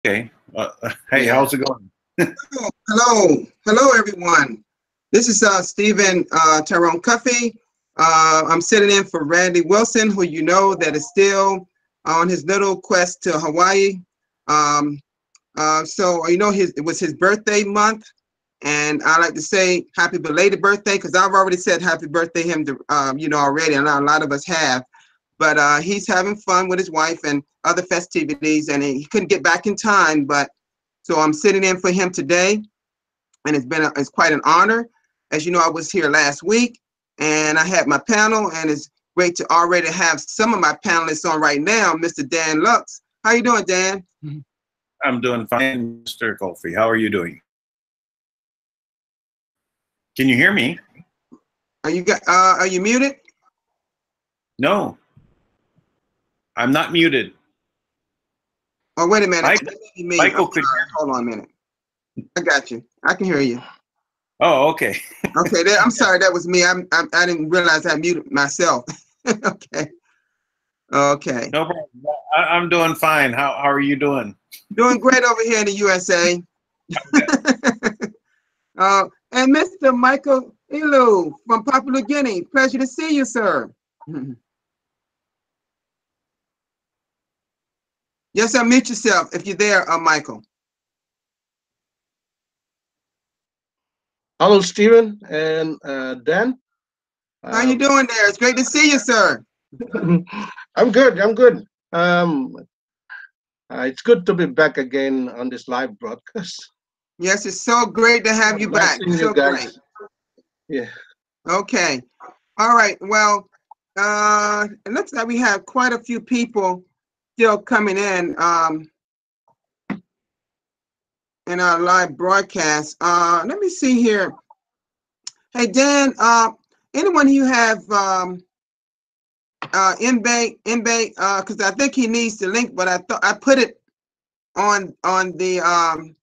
Okay. Hey, how's it going? Hello, everyone. This is Stephen Tyrone Cuffey. I'm sitting in for Randy Wilson, who you know that is still on his little quest to Hawaii. So you know it was his birthday month, and I like to say happy belated birthday because I've already said happy birthday him to already, and a lot of us have. But he's having fun with his wife and other festivities, and he couldn't get back in time. But so I'm sitting in for him today, and it's quite an honor. As you know, I was here last week, and I had my panel, and it's great to already have some of my panelists on right now. Mr. Dan Lux, how you doing, Dan? I'm doing fine, Mr. Colfie. How are you doing? Can you hear me? Are you muted? No, I'm not muted. Oh, wait a minute. Michael could hear. Hold on a minute. I got you. I can hear you. Oh, okay. Okay, I'm sorry. That was me. I didn't realize I muted myself. Okay. Okay. No problem. I'm doing fine. How are you doing? Doing great over here in the USA. And Mr. Michael Ilu from Papua New Guinea. Pleasure to see you, sir. Yes, unmute yourself if you're there, Michael. Hello, Stephen and Dan. How you doing there? It's great to see you, sir. I'm good. I'm good. It's good to be back again on this live broadcast. Yes, it's so great to have you back. So great. Yeah. Okay. All right. Well, it looks like we have quite a few people still coming in our live broadcast. Let me see here. Hey, Dan, anyone you have Mbae, because I think he needs the link, but I thought I put it on the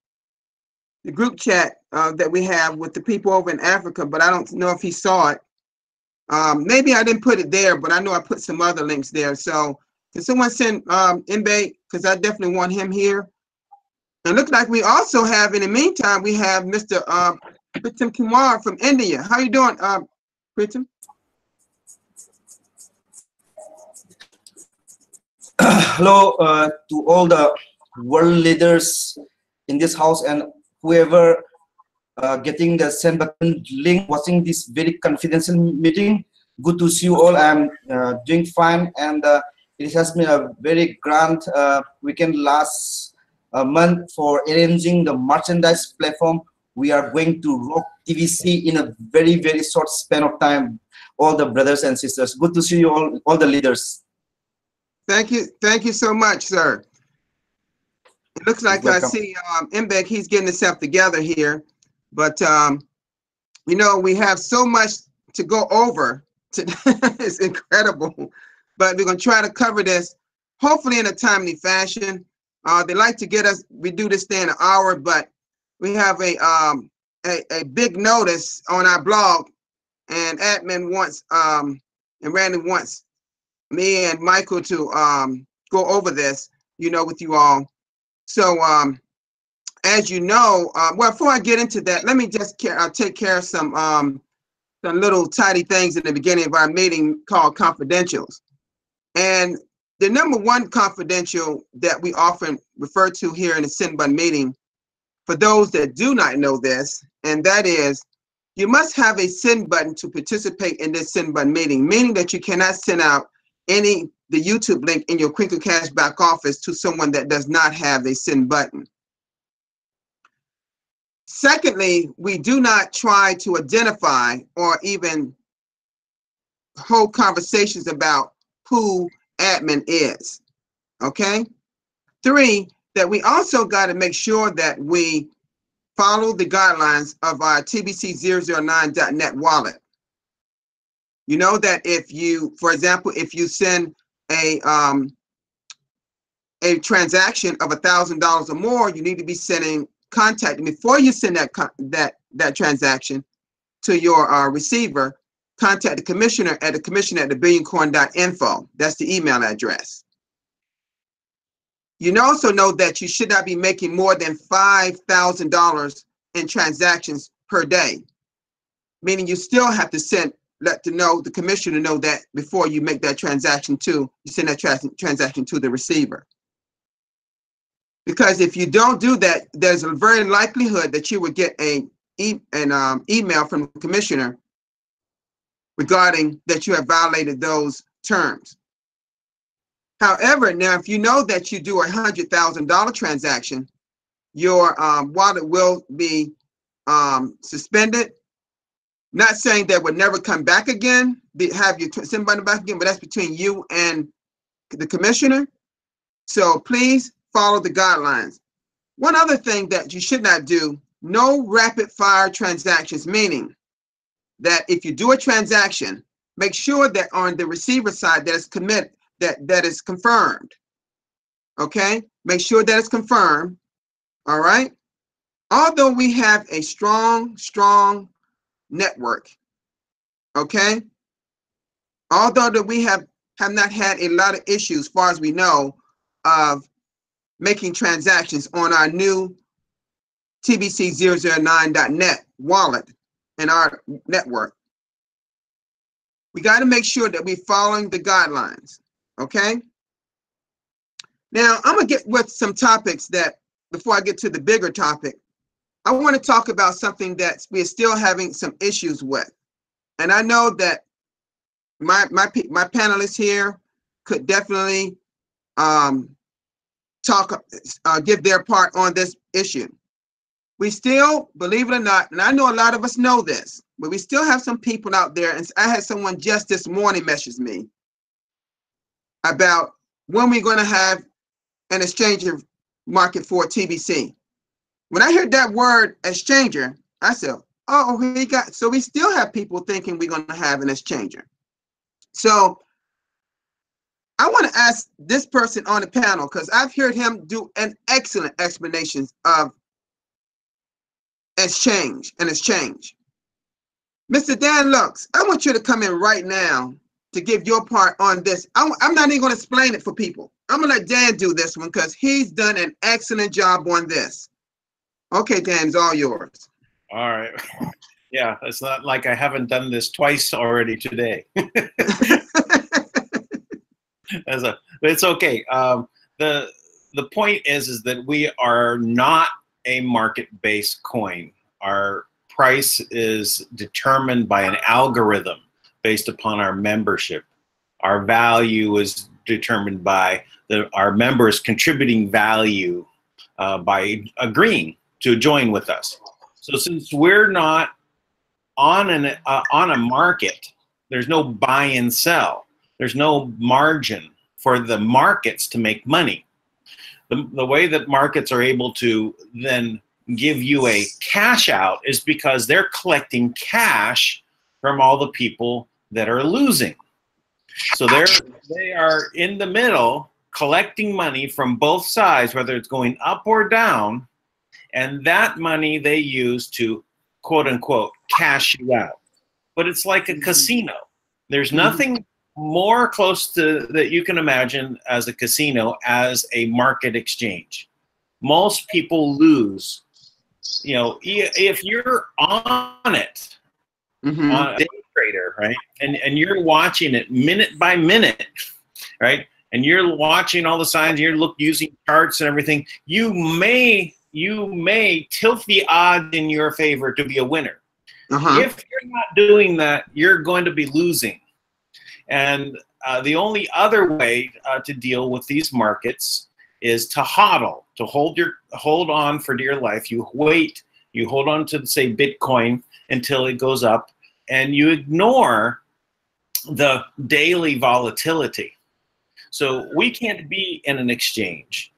group chat that we have with the people over in Africa, but I don't know if he saw it. Maybe I didn't put it there, but I know I put some other links there. So can someone send Mbae, because I definitely want him here. And it looks like we also have, in the meantime, we have Mr. Pritam Kumar from India. How you doing, Pritam? Hello to all the world leaders in this house and whoever getting the send button link, watching this very confidential meeting. Good to see you all. I'm doing fine, and it has been a very grand weekend last month for arranging the merchandise platform. We are going to rock TVC in a very, very short span of time. All the brothers and sisters. Good to see you all the leaders. Thank you so much, sir. It looks like I see Mbek, he's getting himself together here, but you know, we have so much to go over today. It's incredible, but we're gonna try to cover this hopefully in a timely fashion. They like to get us, we do this thing in an hour, but we have a big notice on our blog, and admin wants and Randy wants me and Michael to go over this, you know, with you all. So as you know, well, before I get into that, let me just take care of some little tidy things in the beginning of our meeting called confidentials. And the number one confidential that we often refer to here in the Send Button meeting, for those that do not know this, and that is, you must have a send button to participate in this Send Button meeting, meaning that you cannot send out the YouTube link in your Crinkle Cash back office to someone that does not have a send button. Secondly, we do not try to identify or even hold conversations about who admin is, okay? 3, that we also got to make sure that we follow the guidelines of our TBC009.net wallet. You know that if you, for example, if you send a transaction of $1,000 or more, you need to be contacting before you send that transaction to your receiver. Contact the commissioner at billioncoin.info. That's the email address. You also know that you should not be making more than $5,000 in transactions per day, meaning you still have to let the commissioner know that before you make that transaction you send that transaction to the receiver. Because if you don't do that, there's a very likelihood that you would get an email from the commissioner regarding that you have violated those terms. However, now if you know that you do a $100,000 transaction, your wallet will be suspended. Not saying that would never come back again, have you send money back again, but that's between you and the commissioner. So please follow the guidelines. One other thing that you should not do, no rapid fire transactions, meaning that if you do a transaction, make sure that on the receiver side that is that is confirmed. Okay, make sure that it's confirmed. All right. Although we have a strong network, okay, although that we have not had a lot of issues, as far as we know, of making transactions on our new TBC009.net wallet in our network, we got to make sure that we're following the guidelines, okay? Now, I'm going to get with some topics that, before I get to the bigger topic, I want to talk about something that we're still having some issues with. And I know that my panelists here could definitely give their part on this issue. We still, believe it or not, and I know a lot of us know this, but we still have some people out there, and I had someone just this morning message me about when we're going to have an exchanger market for TBC. When I heard that word exchanger, I said, oh, so we still have people thinking we're going to have an exchanger. So I want to ask this person on the panel, because I've heard him do an excellent explanation of exchange. Mr. Dan Lux, I want you to come in right now to give your part on this. I'm not even going to explain it for people. I'm going to let Dan do this one because he's done an excellent job on this. Okay, Dan, it's all yours. All right. Yeah, it's not like I haven't done this twice already today. It's okay. The point is that we are not a market-based coin. Our price is determined by an algorithm based upon our membership. Our value is determined by our members contributing value by agreeing to join with us. So since we're not on a market, there's no buy and sell. There's no margin for the markets to make money. The way that markets are able to then give you a cash out is because they're collecting cash from all the people that are losing. So they are in the middle collecting money from both sides, whether it's going up or down, and that money they use to, quote unquote, cash you out. But it's like a casino. There's nothing more close to that you can imagine as a casino as a market exchange. Most people lose. You know, if you're on it, on a day trader, right, and you're watching it minute by minute, right, and you're watching all the signs, you're using charts and everything, you may tilt the odds in your favor to be a winner. If you're not doing that, you're going to be losing. And the only other way to deal with these markets is to hodl, to hold on for dear life. You wait, you hold on to, say, Bitcoin until it goes up, and you ignore the daily volatility. So we can't be in an exchange.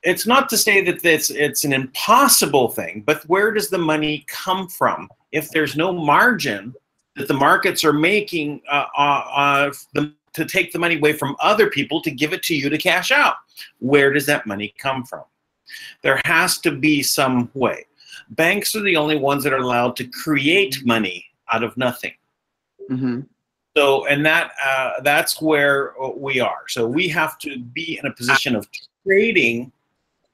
It's not to say that it's an impossible thing, but where does the money come from? If there's no margin that the markets are making to take the money away from other people to give it to you to cash out, where does that money come from? There has to be some way. Banks are the only ones that are allowed to create money out of nothing. So, and that's where we are. So we have to be in a position of trading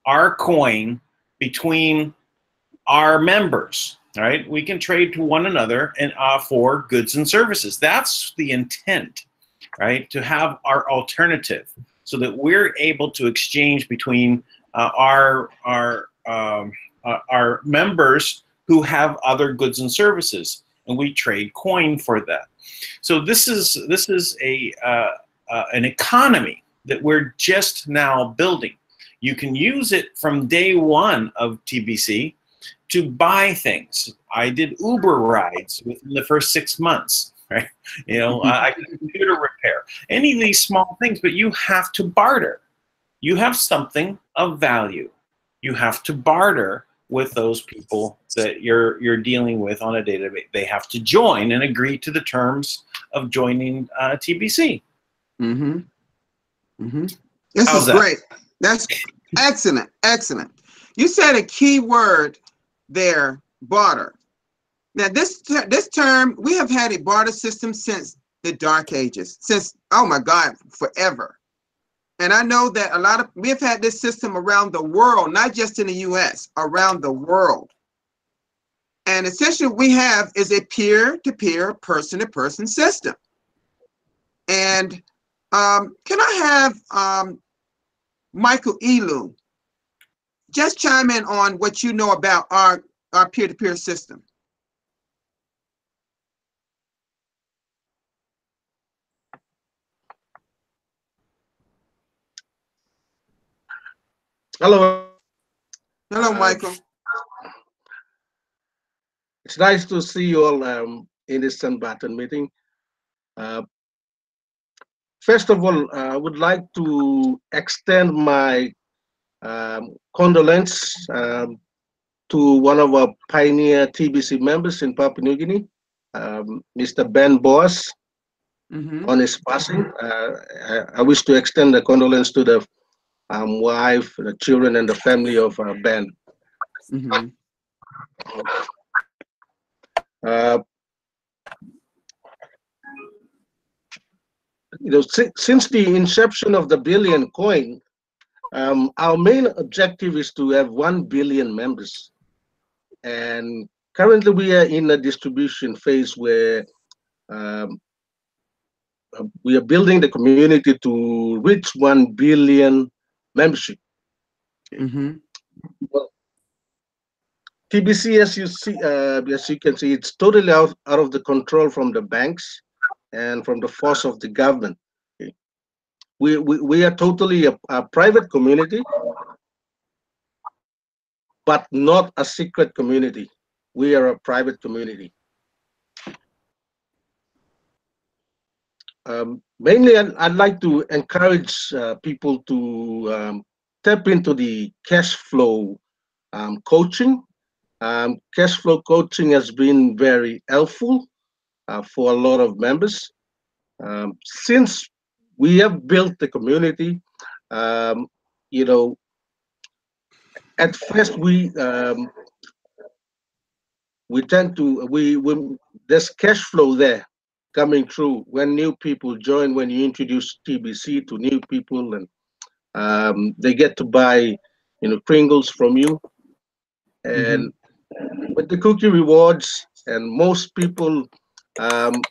our coin between our members, right? We can trade to one another and for goods and services. That's the intent, right? To have our alternative so that we're able to exchange between our members who have other goods and services, and we trade coin for that. So this is an economy that we're just now building. You can use it from day one of TBC to buy things. I did Uber rides within the first 6 months, right? You know, I did computer repair, any of these small things, but you have to barter. You have something of value. You have to barter with those people that you're dealing with on a daily basis. They have to join and agree to the terms of joining TBC. Mm-hmm. Mm-hmm. This How's is that? great. That's excellent. Excellent. You said a key word there, barter. Now, this term, we have had a barter system since the Dark Ages, since, oh my God, forever. And I know that we've had this system around the world, not just in the US, around the world. And essentially what we have is a peer-to-peer, person-to-person system. And can I have Michael Elu just chime in on what you know about our peer-to-peer system? Hello. Hello, Michael. It's nice to see you all in this Sunbatten meeting. First of all, I would like to extend my condolence to one of our pioneer TBC members in Papua New Guinea, Mr. Ben Boas, on his passing. I wish to extend the condolence to the wife, the children, and the family of Ben. You know, since the inception of the billion coin, our main objective is to have 1 billion members. And currently we are in a distribution phase where we are building the community to reach 1 billion membership. Well, TBC, as you can see, it's totally out of the control from the banks and from the force of the government. Okay. We are totally a private community, but not a secret community. We are a private community. Mainly, I'd like to encourage people to tap into the cash flow coaching. Cash flow coaching has been very helpful for a lot of members. Since we have built the community, you know, at first we tend to, there's cash flow there coming through when new people join, when you introduce TBC to new people, and they get to buy, you know, Pringles from you. And with the cookie rewards and most people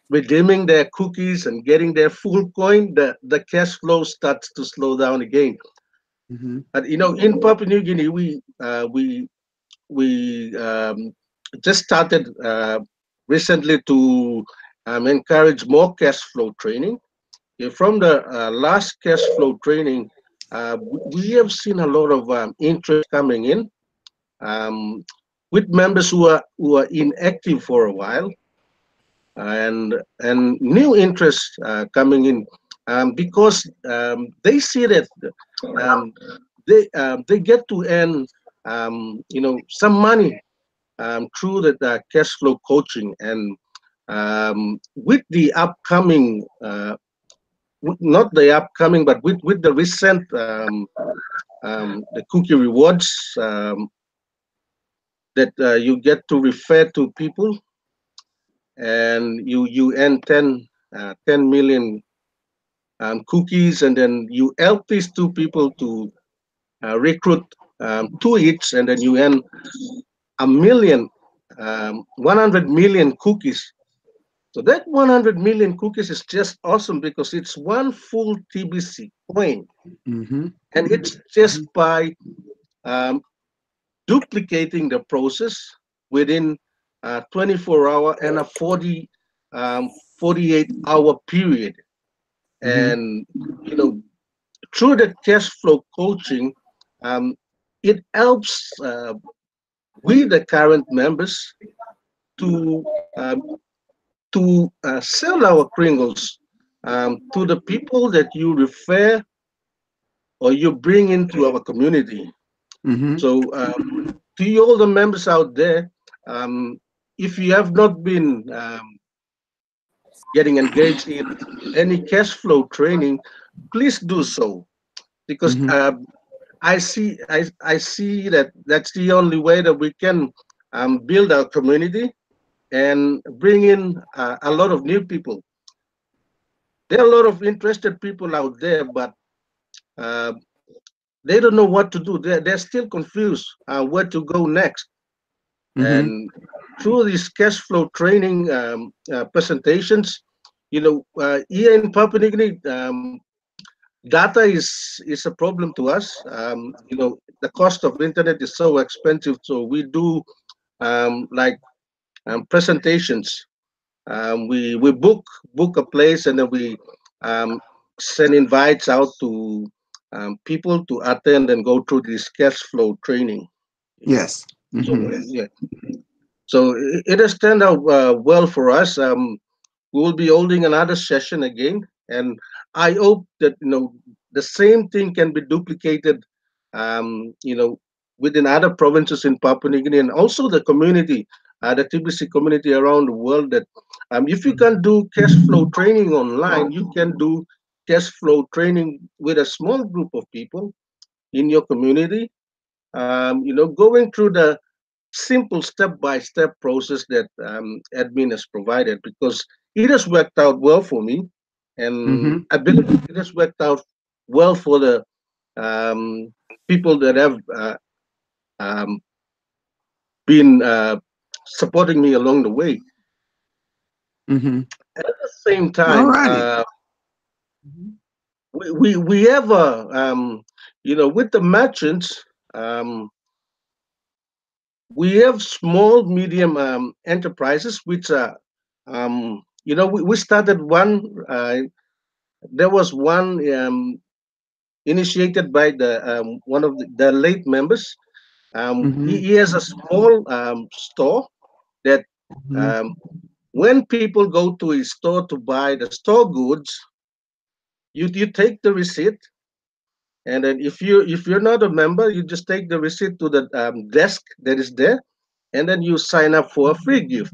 redeeming their cookies and getting their full coin, the cash flow starts to slow down again. But you know, in Papua New Guinea, we just started recently to encourage more cash flow training. From the last cash flow training, we have seen a lot of interest coming in with members who are inactive for a while, and new interest coming in because they see that they get to earn you know, some money through the cash flow coaching. And with the upcoming not the upcoming, but with the recent the cookie rewards that you get to refer to people, and you earn 10 million cookies, and then you help these two people to recruit to each, and then you earn 100 million cookies. So that 100 million cookies is just awesome because it's one full TBC coin, Mm-hmm. and it's just by duplicating the process within 24-hour and a 48-hour period. Mm-hmm. And through the cash flow coaching, it helps we the current members to sell our Kringles to the people that you refer or you bring into our community. Mm-hmm. So to you all the members out there, if you have not been getting engaged in any cash flow training, please do so, because Mm-hmm. I see that that's the only way that we can build our community and bring in a lot of new people. There are a lot of interested people out there, but uh, they don't know what to do. They're still confused where to go next. Mm-hmm. And through these cash flow training presentations, here in Papua New Guinea, data is a problem to us. The cost of internet is so expensive, so we do like presentations. We book a place, and then we um, send invites out to people to attend and go through this cash flow training. Yes. So Mm-hmm. yeah, so it has turned out well for us. We will be holding another session again, and I hope that the same thing can be duplicated, within other provinces in Papua New Guinea, and also the community, the TBC community around the world. That if you can do cash flow training online, you can do cash flow training with a small group of people in your community. Going through the simple step-by-step process that admin has provided, because it has worked out well for me, and Mm-hmm. I believe it has worked out well for the um, people that have um, been supporting me along the way. Mm-hmm. At the same All time, righty. we have with the merchants, um, we have small, medium enterprises, which are, we started one. There was one initiated by one of the late members. Mm-hmm. He has a small store that Mm-hmm. um, when people go to his store to buy the store goods, you take the receipt, and then if you're not a member, you just take the receipt to the desk that is there, and then you sign up for a free gift.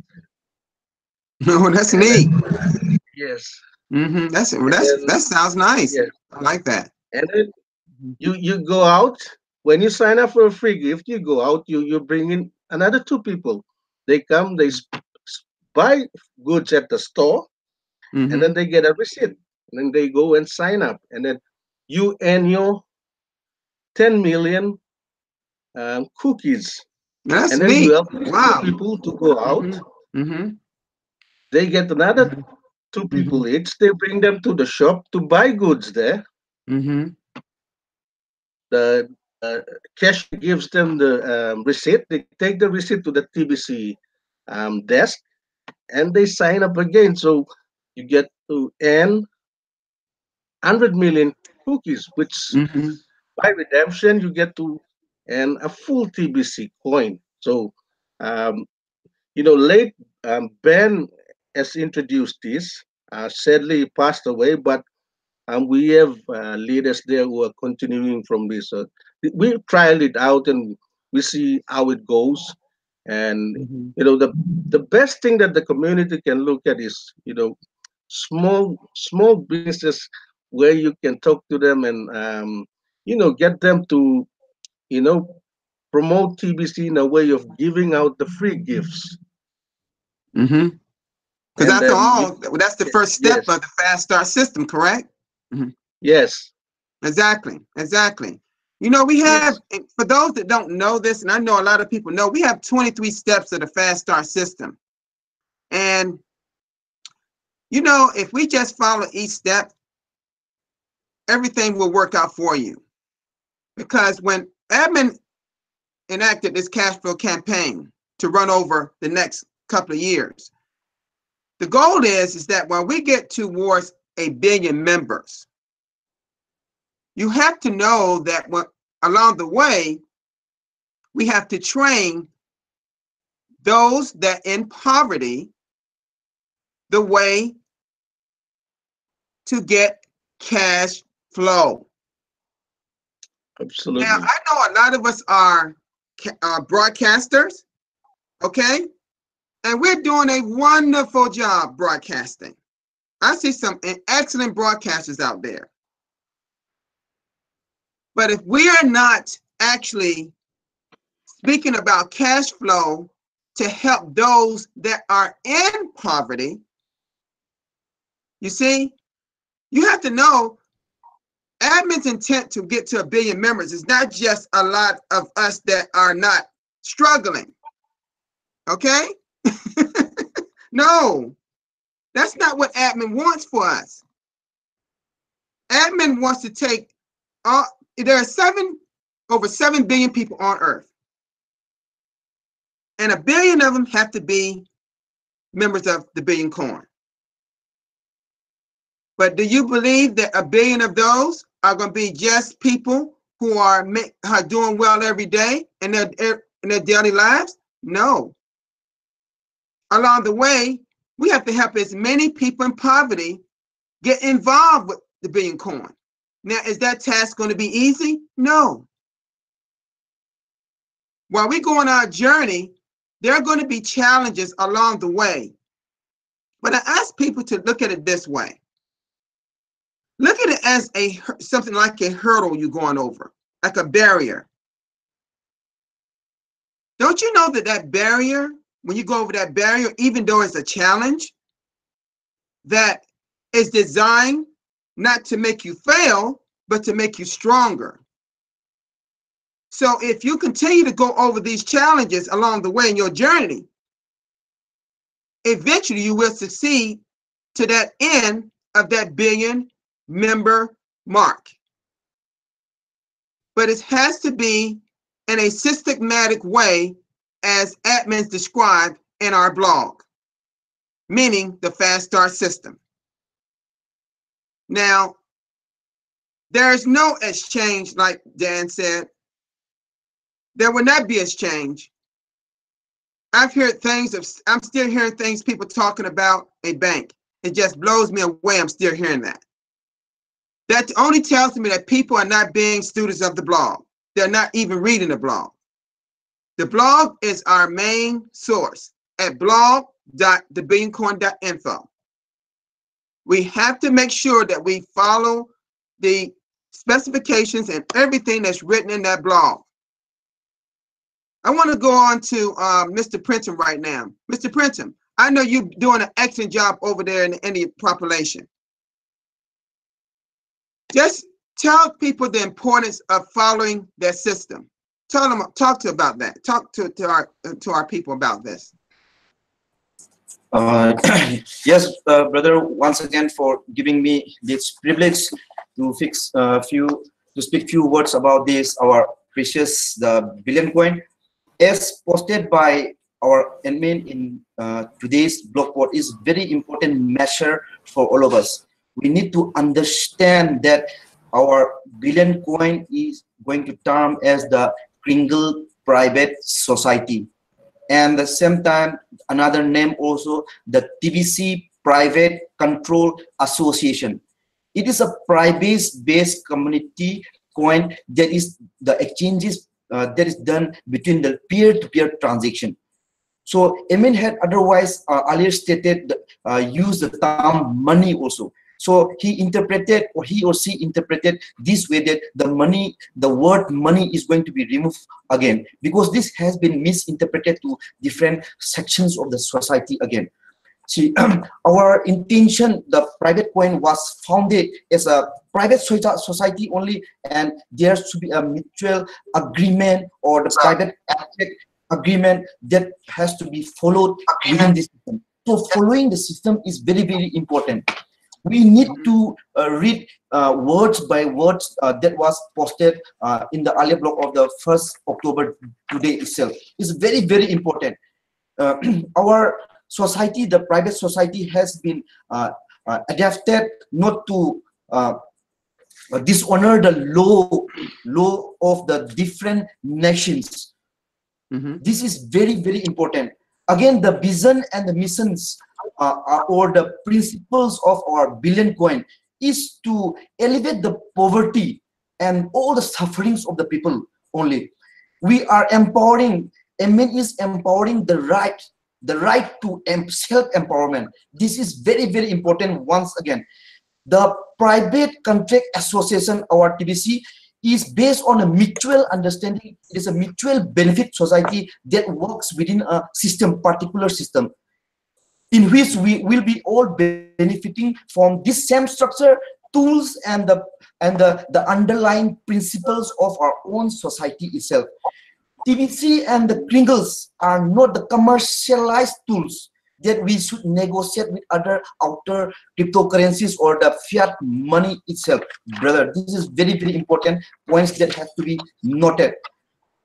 Oh, that's And neat. then, yes, Mm-hmm. and That then sounds nice. yeah, I like that. and then you go out. When you sign up for a free gift, you go out. You bring in another two people. They come. They buy goods at the store, and Mm-hmm. then they get a receipt. And then they go and sign up, and then you earn your 10 million cookies. That's And then you neat. help these two Wow. people to go out. Mm-hmm. Mm-hmm. They get another two Mm-hmm. people each. They bring them to the shop to buy goods there. Mm-hmm. The cashier gives them the receipt. They take the receipt to the TBC desk, and they sign up again. So you get to earn 100 million cookies, which Mm-hmm. by redemption you get to earn a full TBC coin. So, um, late Ben has introduced this. Sadly, he passed away, but we have leaders there who are continuing from this. So we trial it out and we see how it goes. And Mm-hmm. the best thing that the community can look at is small businesses where you can talk to them and get them to you know promote TBC in a way of giving out the free gifts. Mm-hmm. Because And after then all, that's the first step yes, of the fast start system, correct? Mm-hmm. yes, Exactly. Exactly. You know, we have, for those that don't know this, and I know a lot of people know, we have 23 steps of the Fast Start system. And, you know, if we just follow each step, everything will work out for you. Because when admin enacted this cash flow campaign to run over the next couple of years, the goal is that when we get towards 1 billion members, you have to know that along the way, we have to train those that in poverty the way to get cash flow. Absolutely. Now, I know a lot of us are broadcasters, okay? And we're doing a wonderful job broadcasting. I see some excellent broadcasters out there. But if we are not actually speaking about cash flow to help those that are in poverty, you see, you have to know admin's intent to get to 1 billion members is not just a lot of us that are not struggling, okay? No, that's not what admin wants for us. Admin wants to take there are over 7 billion people on earth. And 1 billion of them have to be members of the Billion Coin. But do you believe that 1 billion of those are going to be just people who are doing well every day in their daily lives? No. Along the way, we have to help as many people in poverty get involved with the Billion Coin. Now, is that task going to be easy? No. While we go on our journey, there are going to be challenges along the way. But I ask people to look at it this way. Look at it as something like a hurdle you're going over, like a barrier. Don't you know that barrier, when you go over that barrier, even though it's a challenge, that is designed not to make you fail, but to make you stronger. So if you continue to go over these challenges along the way in your journey, eventually you will succeed to that end of that 1 billion member mark. But it has to be in a systematic way, as admins described in our blog, meaning the Fast Start system. Now, there is no exchange, like Dan said. There will not be exchange. I'm still hearing things, people talking about a bank. It just blows me away. I'm still hearing that. That only tells me that people are not being students of the blog. They're not even reading the blog. The blog is our main source at blog.thebillioncoin.info. We have to make sure that we follow the specifications and everything that's written in that blog. I want to go on to Mr. Printum right now. Mr. Printum, I know you're doing an excellent job over there in the Indian population. Just tell people the importance of following their system. Talk to about that. Talk to our people about this. Yes, brother, once again for giving me this privilege to speak few words about this, our precious, the Billion Coin. As posted by our admin in today's blog post, is very important measure for all of us. We need to understand that our Billion Coin is going to term as the Kringle Private Society, and at the same time another name also, the TBC Private Control Association. It is a privacy-based community coin that is the exchanges that is done between the peer-to-peer transaction. So Emin had otherwise earlier stated use the term money also. So he interpreted, or he or she interpreted this way, that the word money is going to be removed again, because this has been misinterpreted to different sections of the society again. See, our intention, the private coin was founded as a private society only, and there should be a mutual agreement or the private agreement that has to be followed within this system. So following the system is very, very important. We need to read words by words that was posted in the earlier block of the 1st October today itself. It's very, very important. Our society, the private society, has been adapted not to dishonor the law of the different nations. This is very, very important. Again, the vision and the missions or the principles of our billion coin is to elevate the poverty and all the sufferings of the people only. We are empowering, MN is empowering the right to self-empowerment. This is very, very important. Once again, the private contract association, our TBC, is based on a mutual understanding. It is a mutual benefit society that works within a system, particular system, in which we will be all benefiting from this same structure, tools, and the underlying principles of our own society itself. TBC and the Kringles are not the commercialized tools that we should negotiate with other outer cryptocurrencies or the fiat money itself. Brother, this is very, very important points that have to be noted.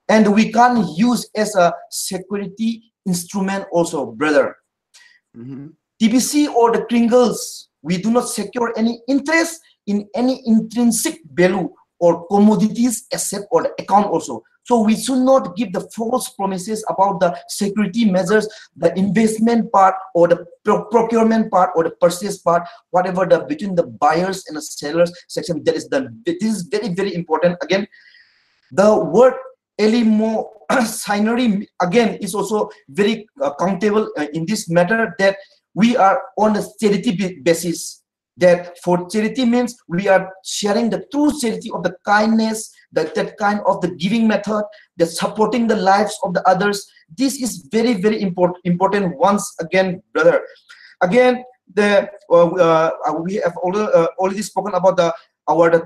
And we can't use as a security instrument also, brother. TBC or the Kringles, we do not secure any interest in any intrinsic value or commodities, asset, or the account also. So we should not give the false promises about the security measures, the investment part, or the procurement part, or the purchase part, whatever the between the buyers and the sellers section that is done. This is very, very important. Again, the word eleemosynary again is also very countable in this matter, that we are on a charity basis. That for charity means we are sharing the true charity of the kindness, that kind of the giving method, the supporting the lives of the others. This is very, very important. Once again, brother. Again, we have already spoken about the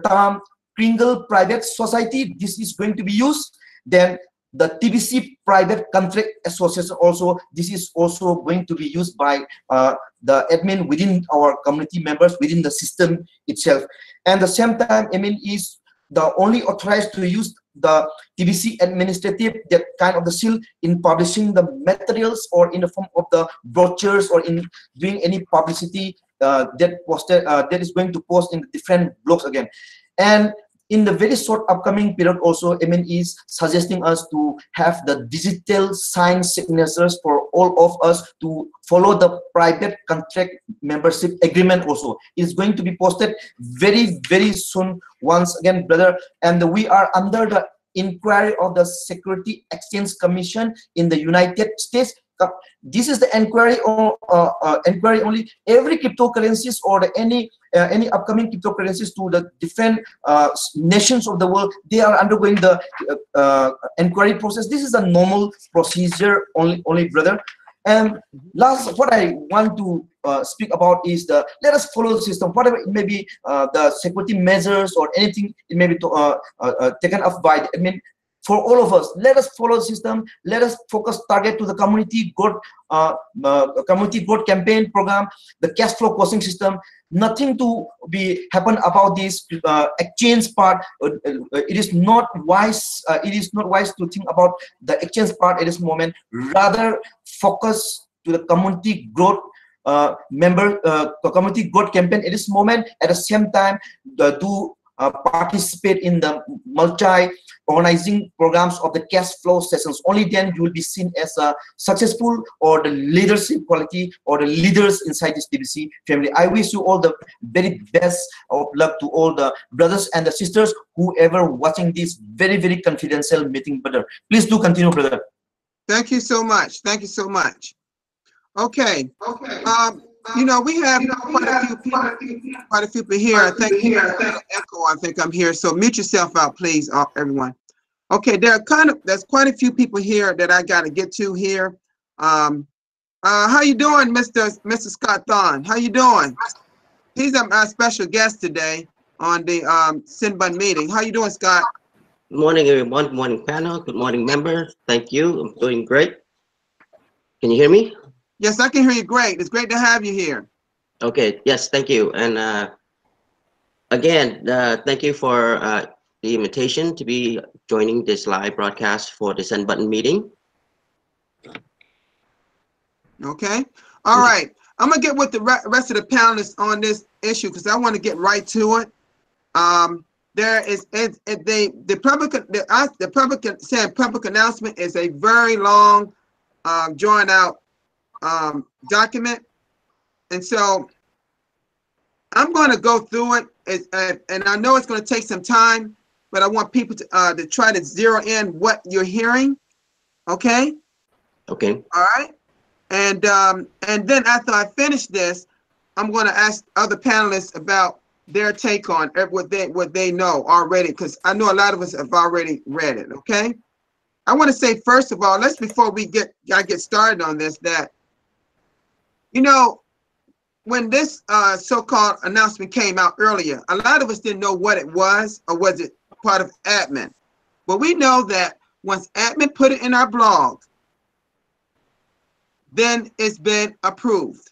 term Kringle Private Society. This is going to be used. Then the TBC Private Contract Association also, this is also going to be used by the admin within our community members within the system itself. And at the same time, admin is the only authorized to use the TBC administrative, that kind of the seal in publishing the materials or in the form of the brochures or in doing any publicity that is going to post in different blogs again. And in the very short upcoming period also, MN is suggesting us to have the digital signed signatures for all of us to follow the private contract membership agreement also. It's going to be posted very, very soon once again, brother. And we are under the inquiry of the Security Exchange Commission in the United States. This is the inquiry only. Every cryptocurrencies or any upcoming cryptocurrencies to the different nations of the world, they are undergoing the inquiry process. This is a normal procedure only, brother. And last, what I want to speak about is let us follow the system, whatever it may be, the security measures or anything it may be taken up by the admin. For all of us, let us follow the system. Let us focus target to the community growth campaign program, the cash flow costing system. Nothing to be happen about this exchange part. It is not wise. It is not wise to think about the exchange part at this moment. Rather, focus to the community growth community growth campaign at this moment. At the same time, do participate in the multi-organizing programs of the cash flow sessions. Only then you will be seen as a successful or the leadership quality or the leaders inside this TBC family. I wish you all the very best of luck to all the brothers and the sisters, whoever watching this very, very confidential meeting, brother. Please do continue, brother. Thank you so much. Thank you so much. Okay. You know, we have quite a few people here. I think echo. I think I'm here. So mute yourself out, please, everyone. Okay, there's quite a few people here that I got to get to here. How you doing, Mr. Scott Thon? How you doing? He's our special guest today. on the Sinbun meeting. How you doing, Scott? Good morning, everyone. Good morning, panel. Good morning, members. Thank you. I'm doing great. Can you hear me? Yes, I can hear you great. It's great to have you here. Okay. Yes, thank you. And again, thank you for the invitation to be joining this live broadcast for the Send Button meeting. Okay. All right. I'm gonna get with the rest of the panelists on this issue because I want to get right to it. There is the public announcement is a very long, drawn out document, and so I'm going to go through it, and I know it's going to take some time, but I want people to try to zero in what you're hearing. Okay. Okay. All right. And then after I finish this, I'm going to ask other panelists about their take on what they know already, because I know a lot of us have already read it. Okay. I want to say, first of all, before we get started on this, that, you know, when this so-called announcement came out earlier, a lot of us didn't know what it was, or was it part of admin. But we know that once admin put it in our blog, then it's been approved.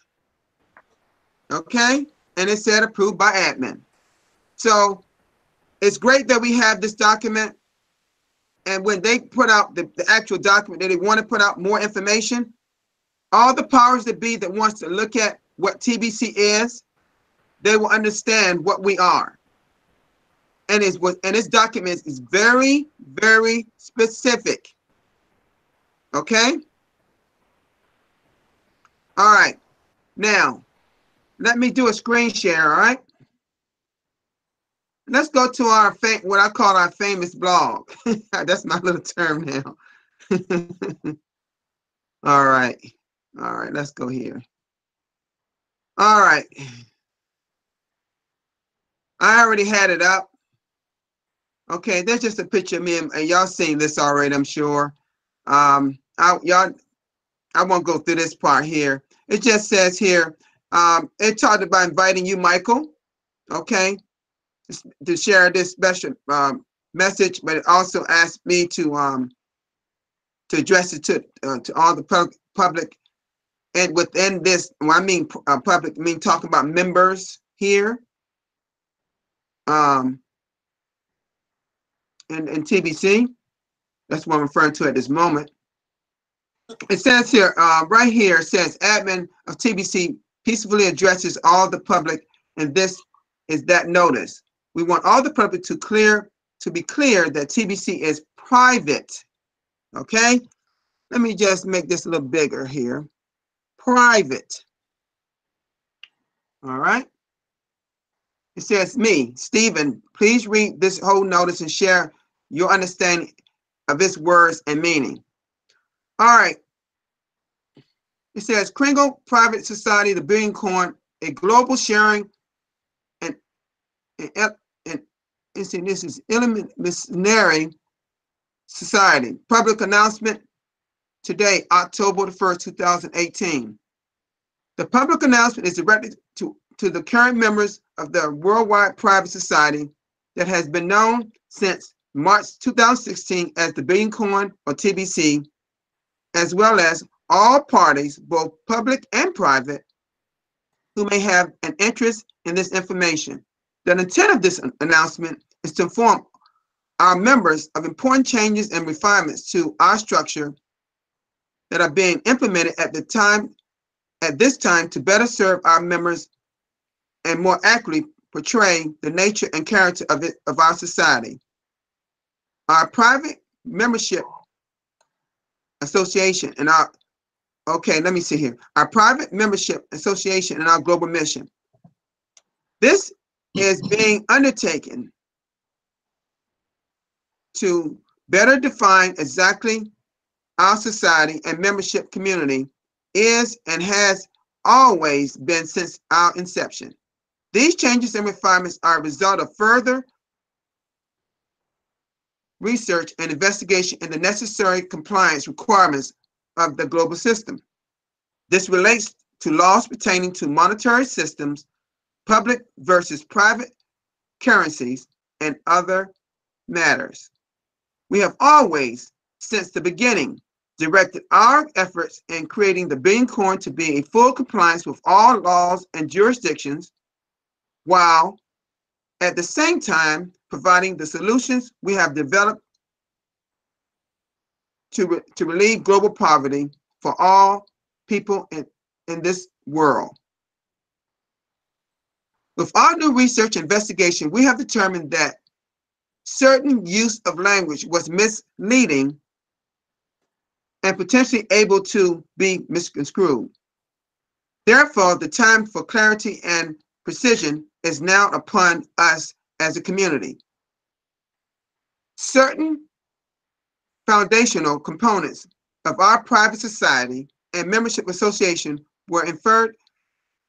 Okay? And it said approved by admin. So it's great that we have this document. And when they put out the actual document, that they want to put out more information, all the powers that be that wants to look at what TBC is, they will understand what we are. And this document is very, very specific. Okay? All right. Now, let me do a screen share, all right? Let's go to our what I call our famous blog. That's my little term now. All right. All right, let's go here. All right. I already had it up. Okay, there's just a picture of me, and y'all seen this already, I'm sure. I won't go through this part here. It just says here, it talked about inviting you, Michael, okay, to share this special message, but it also asked me to address it to all the public. And within this, when I mean public, I mean talking about members here, in TBC. That's what I'm referring to at this moment. It says here, right here, it says admin of TBC peacefully addresses all the public, and this is that notice. We want all the public to be clear that TBC is private. Okay? Let me just make this a little bigger here. Private. All right? It says, me, Stephen, please read this whole notice and share your understanding of its words and meaning. All right. It says, Kringle Private Society, the Billion Coin, a global sharing and this is Eliminary Society. Public announcement today, October the 1st, 2018. The public announcement is directed to the current members of the Worldwide Private Society that has been known since March 2016 as the Billion Coin, or TBC, as well as all parties, both public and private, who may have an interest in this information. The intent of this announcement is to inform our members of important changes and refinements to our structure that are being implemented at this time to better serve our members and more accurately portray the nature and character of our society. Our private membership association and our private membership association and our global mission. This is being undertaken to better define exactly our society and membership community is and has always been since our inception. These changes and refinements are a result of further research and investigation in the necessary compliance requirements of the global system. This relates to laws pertaining to monetary systems, public versus private currencies, and other matters. We have always, since the beginning, directed our efforts in creating the Billion Coin to be in full compliance with all laws and jurisdictions, while at the same time providing the solutions we have developed to relieve global poverty for all people in this world. With our new research investigation, we have determined that certain use of language was misleading and potentially able to be misconstrued. Therefore, the time for clarity and precision is now upon us as a community. Certain foundational components of our private society and membership association were inferred,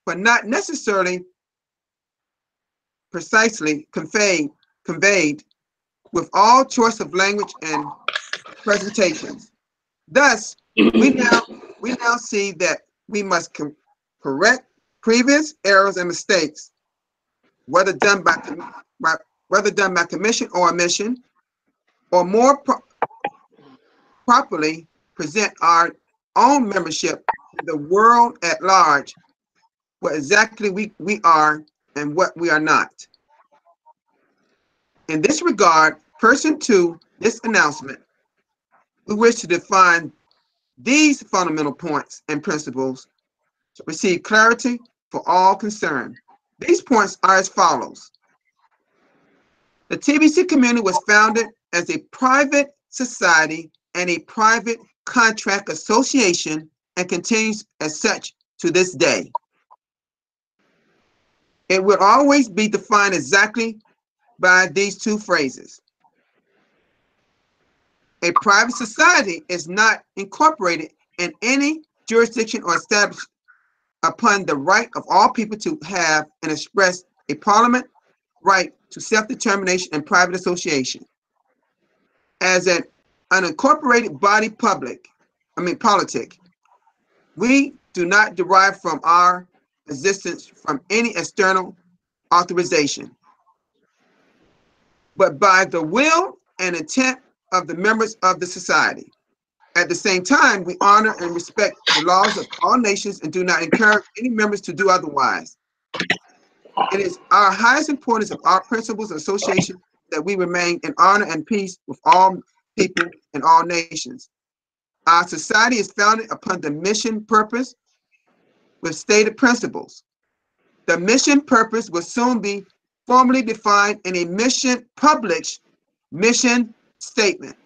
but not necessarily precisely conveyed with all choice of language and presentations. Thus, we now see that we must correct previous errors and mistakes, whether done by commission or omission, or more properly present our own membership to the world at large, what exactly we are and what we are not. In this regard, pursuant to this announcement, we wish to define these fundamental points and principles to receive clarity for all concerned. These points are as follows. The TBC community was founded as a private society and a private contract association and continues as such to this day. It will always be defined exactly by these two phrases. A private society is not incorporated in any jurisdiction or established upon the right of all people to have and express a parliament right to self-determination and private association. As an unincorporated body politic, we do not derive from our existence from any external authorization, but by the will and intent of the members of the society. At the same time, we honor and respect the laws of all nations and do not encourage any members to do otherwise. It is our highest importance of our principles of association that we remain in honor and peace with all people and all nations. Our society is founded upon the mission purpose with stated principles. The mission purpose will soon be formally defined in a published mission statement.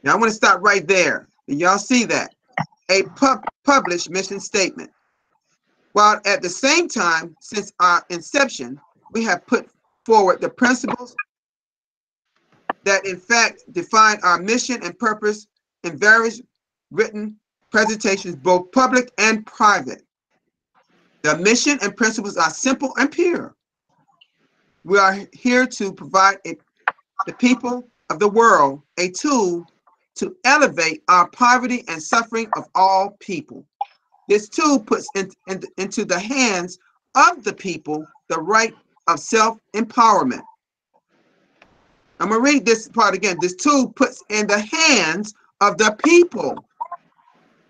Now I want to stop right there. Y'all see that? A published mission statement. While at the same time, since our inception, we have put forward the principles that in fact define our mission and purpose in various written presentations, both public and private. The mission and principles are simple and pure. We are here to provide the people of the world a tool to elevate our poverty and suffering of all people. This tool puts into the hands of the people the right of self-empowerment. I'm going to read this part again. This tool puts in the hands of the people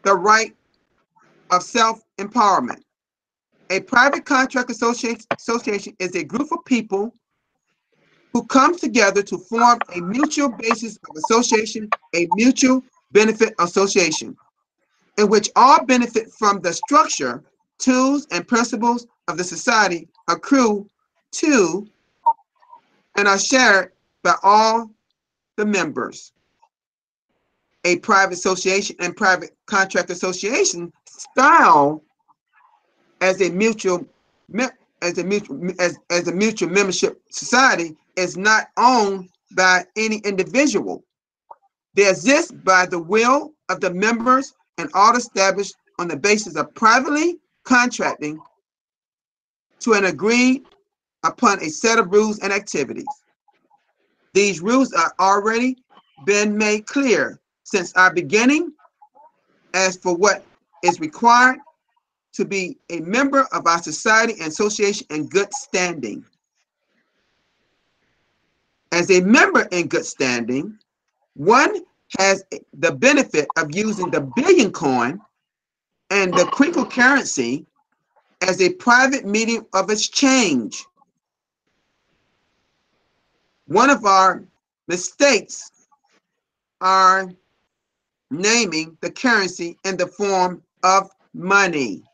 the right of self-empowerment. A private contract association is a group of people who come together to form a mutual basis of association, a mutual benefit association, in which all benefit from the structure, tools, and principles of the society accrue to and are shared by all the members. A private association and private contract association style as a mutual membership society is not owned by any individual. They exist by the will of the members and all established on the basis of privately contracting to an agreed upon a set of rules and activities. These rules are already been made clear since our beginning as for what is required to be a member of our society and association in good standing. As a member in good standing, one has the benefit of using the Billion Coin and the Crinkle currency as a private medium of exchange. One of our mistakes are naming the currency in the form of money.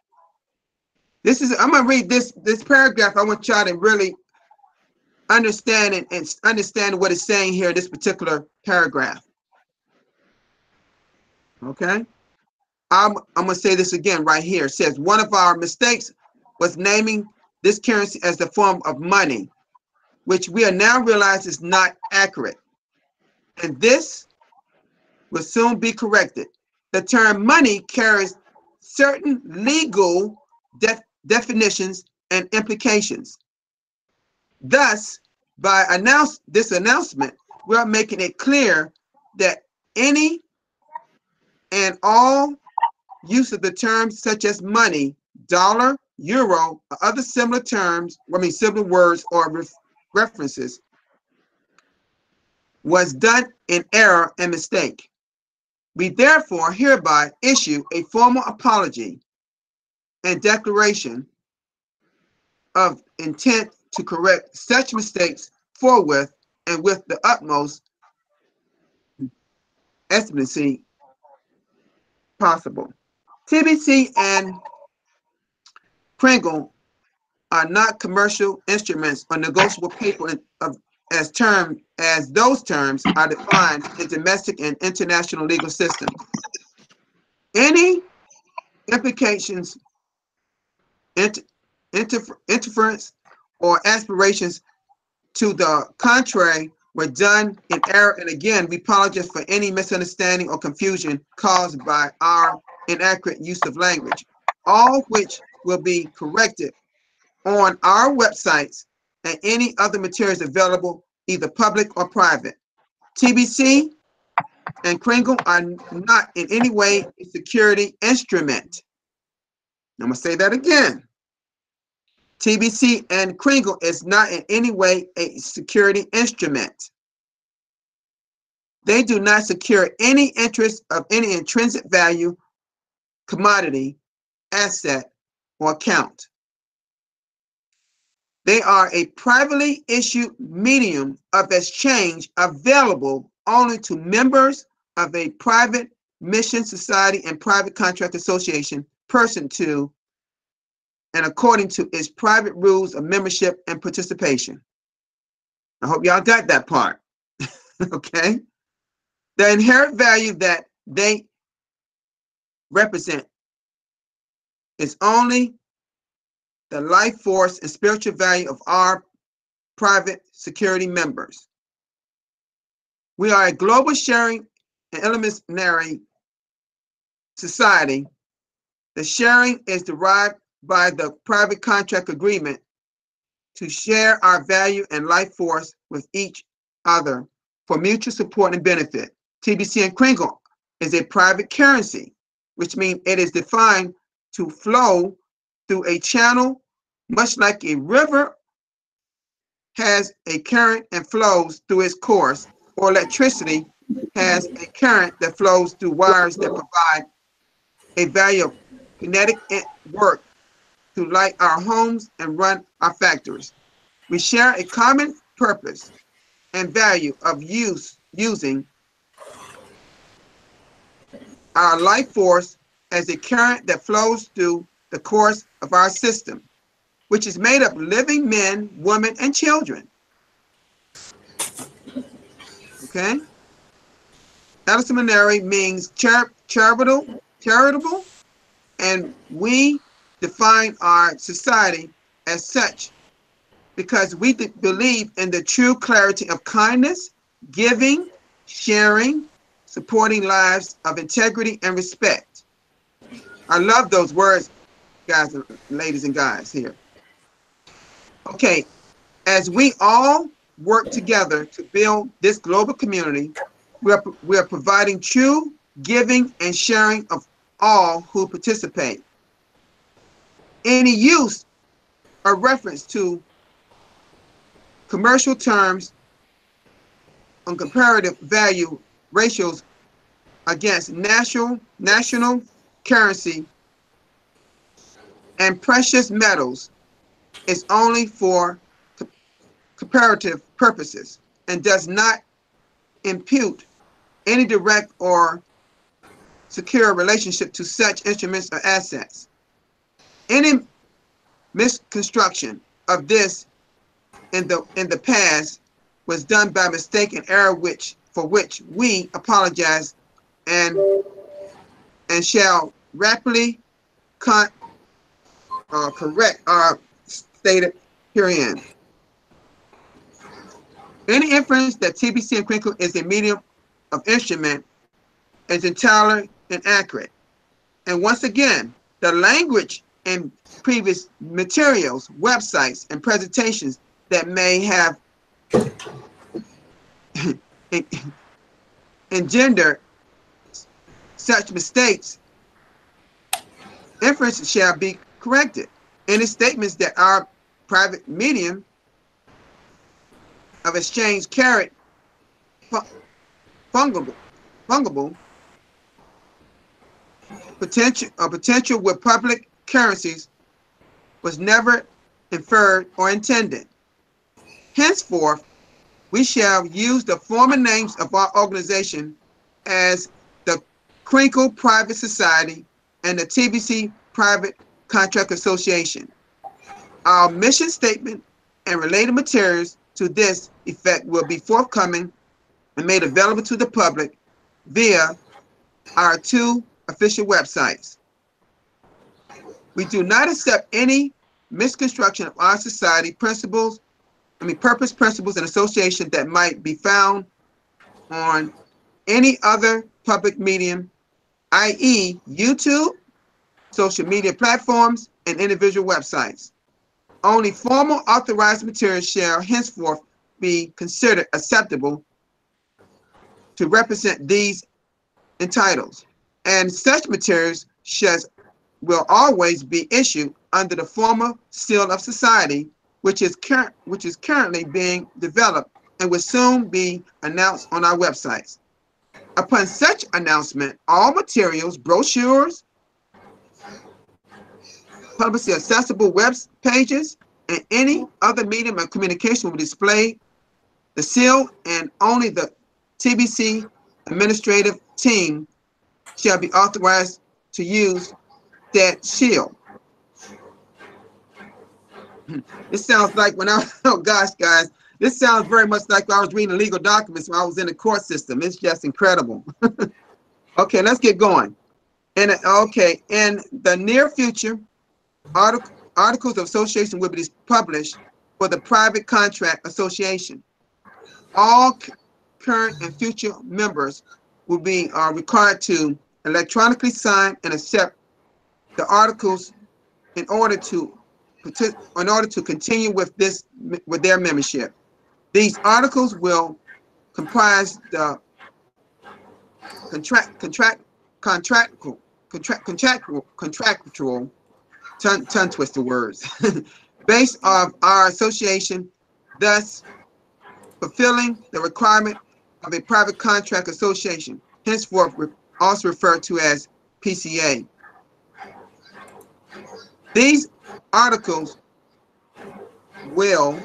I'm going to read this paragraph. I want y'all to really understand and understand what it's saying here, this particular paragraph. Okay? I'm going to say this again right here. It says, one of our mistakes was naming this currency as the form of money, which we are now realizing is not accurate. And this will soon be corrected. The term money carries certain legal definitions and implications. Thus, by this announcement, we are making it clear that any and all use of the terms such as money, dollar, euro, or other similar terms, similar words or references, was done in error and mistake. We therefore hereby issue a formal apology and declaration of intent to correct such mistakes forthwith and with the utmost expediency possible. TBC and Kringle are not commercial instruments or negotiable paper as those terms are defined in domestic and international legal systems. Any implications, interference, or aspirations to the contrary were done in error, and again, we apologize for any misunderstanding or confusion caused by our inaccurate use of language, all which will be corrected on our websites and any other materials available, either public or private. TBC and Kringle are not in any way a security instrument. I'm going to say that again. TBC and Kringle is not in any way a security instrument. They do not secure any interest of any intrinsic value, commodity, asset, or account. They are a privately issued medium of exchange available only to members of a private mission society and private contract association, person to and according to its private rules of membership and participation. I hope y'all got that part. Okay? The inherent value that they represent is only the life force and spiritual value of our private security members. We are a global sharing and eliminatory society. The sharing is derived by the private contract agreement to share our value and life force with each other for mutual support and benefit. TBC and Kringle is a private currency, which means it is defined to flow through a channel, much like a river has a current and flows through its course, or electricity has a current that flows through wires that provide a value of kinetic work to light our homes and run our factories. We share a common purpose and value of using our life force as a current that flows through the course of our system, which is made up of living men, women, and children. Okay? Eliminatory means charitable, and we define our society as such because we believe in the true clarity of kindness, giving, sharing, supporting lives of integrity and respect. I love those words, guys, ladies and guys here. Okay, as we all work together to build this global community, we are providing true giving and sharing of all who participate. Any use or reference to commercial terms on comparative value ratios against national currency and precious metals is only for comparative purposes and does not impute any direct or secure relationship to such instruments or assets. Any misconstruction of this in the past was done by mistake and error, for which we apologize and shall rapidly correct our stated herein. Any inference that TBC and Crinkle is a medium of instrument is entirely inaccurate. And once again, the language in previous materials, websites, and presentations that may have engendered such mistakes, inferences shall be corrected. Any statements that our private medium of exchange carried fungible potential with public currencies was never inferred or intended. Henceforth, we shall use the former names of our organization as the Crinkle Private Society and the TBC Private Contract Association. Our mission statement and related materials to this effect will be forthcoming and made available to the public via our 2 official websites. We do not accept any misconstruction of our society purpose, principles, and association that might be found on any other public medium, i.e. YouTube, social media platforms, and individual websites. Only formal authorized materials shall henceforth be considered acceptable to represent these entitles, and such materials will always be issued under the former seal of society, which is currently being developed and will soon be announced on our websites. Upon such announcement, all materials, brochures, publicly accessible web pages, and any other medium of communication will display the seal, and only the TBC administrative team shall be authorized to use that shield. This sounds like when oh gosh, guys, this sounds very much like when I was reading legal documents when I was in the court system. It's just incredible. Okay, let's get going. In the near future, articles of association will be published for the Private Contract Association. All current and future members will be required to electronically sign and accept the articles in order to continue with their membership. These articles will comprise the contractual tongue twister words base of our association, thus fulfilling the requirement of a private contract association, henceforth also referred to as PCA. These articles will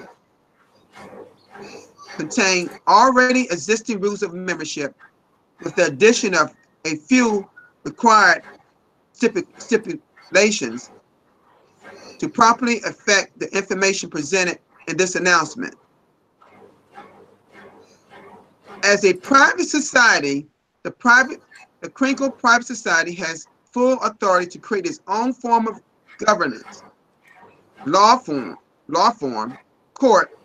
contain already existing rules of membership with the addition of a few required stipulations to properly affect the information presented in this announcement. As a private society, the Crinkle Private Society has full authority to create its own form of governance, law form, court,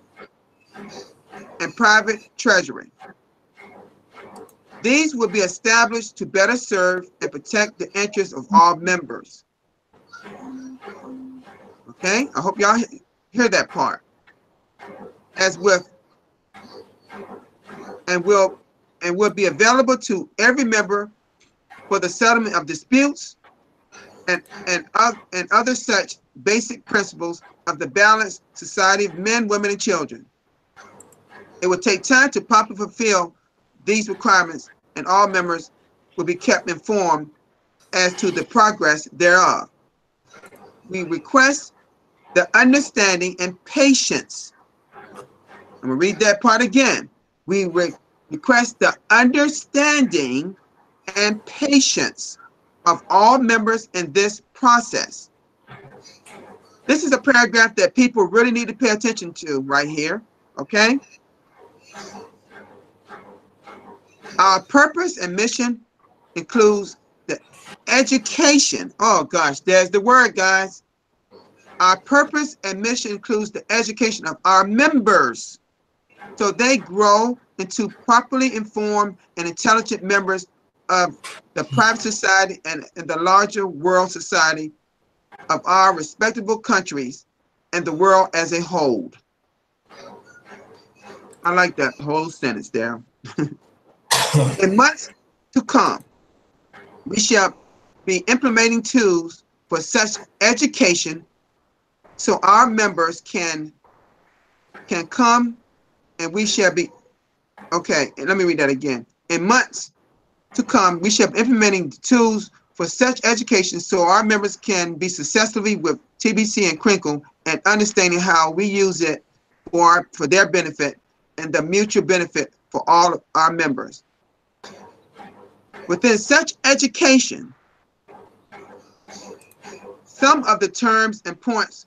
and private treasury. These will be established to better serve and protect the interests of all members. Okay, I hope y'all hear that part. And will be available to every member for the settlement of disputes and other such basic principles of the balanced society of men, women, and children. It will take time to properly fulfill these requirements, and all members will be kept informed as to the progress thereof. We request the understanding and patience. I'm going to read that part again. We request the understanding and patience of all members in this process. This is a paragraph that people really need to pay attention to right here, okay? Our purpose and mission includes the education. Oh gosh, there's the word, guys. Our purpose and mission includes the education of our members, so they grow into properly informed and intelligent members of the private society and the larger world society of our respectable countries and the world as a whole. I like that whole sentence there. In months to come, we shall be implementing tools for such education so our members can come, and we shall be, okay, and let me read that again. In months to come, we shall be implementing tools for such education so our members can be successfully with TBC and Crinkle and understanding how we use it for their benefit and the mutual benefit for all of our members. Within such education, some of the terms and points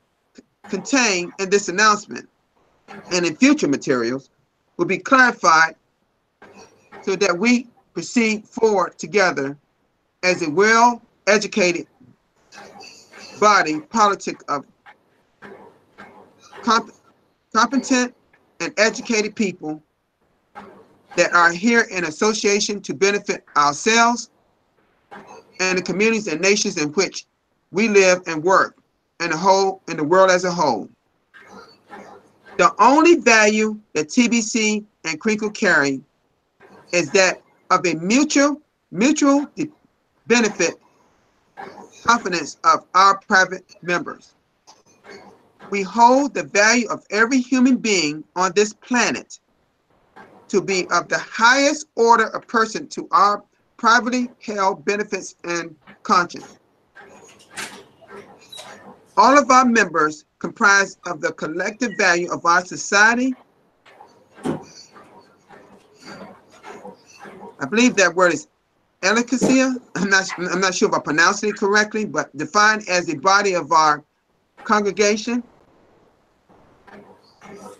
contained in this announcement and in future materials will be clarified so that we proceed forward together as a well-educated body politic of competent and educated people that are here in association to benefit ourselves and the communities and nations in which we live and work, and the world as a whole. The only value that TBC and Crinkle carry is that of a mutual benefit confidence of our private members. We hold the value of every human being on this planet to be of the highest order of person to our privately held benefits and conscience. All of our members comprise of the collective value of our society. I believe that word is eloquencia. I'm not sure if I pronounced it correctly, but defined as the body of our congregation.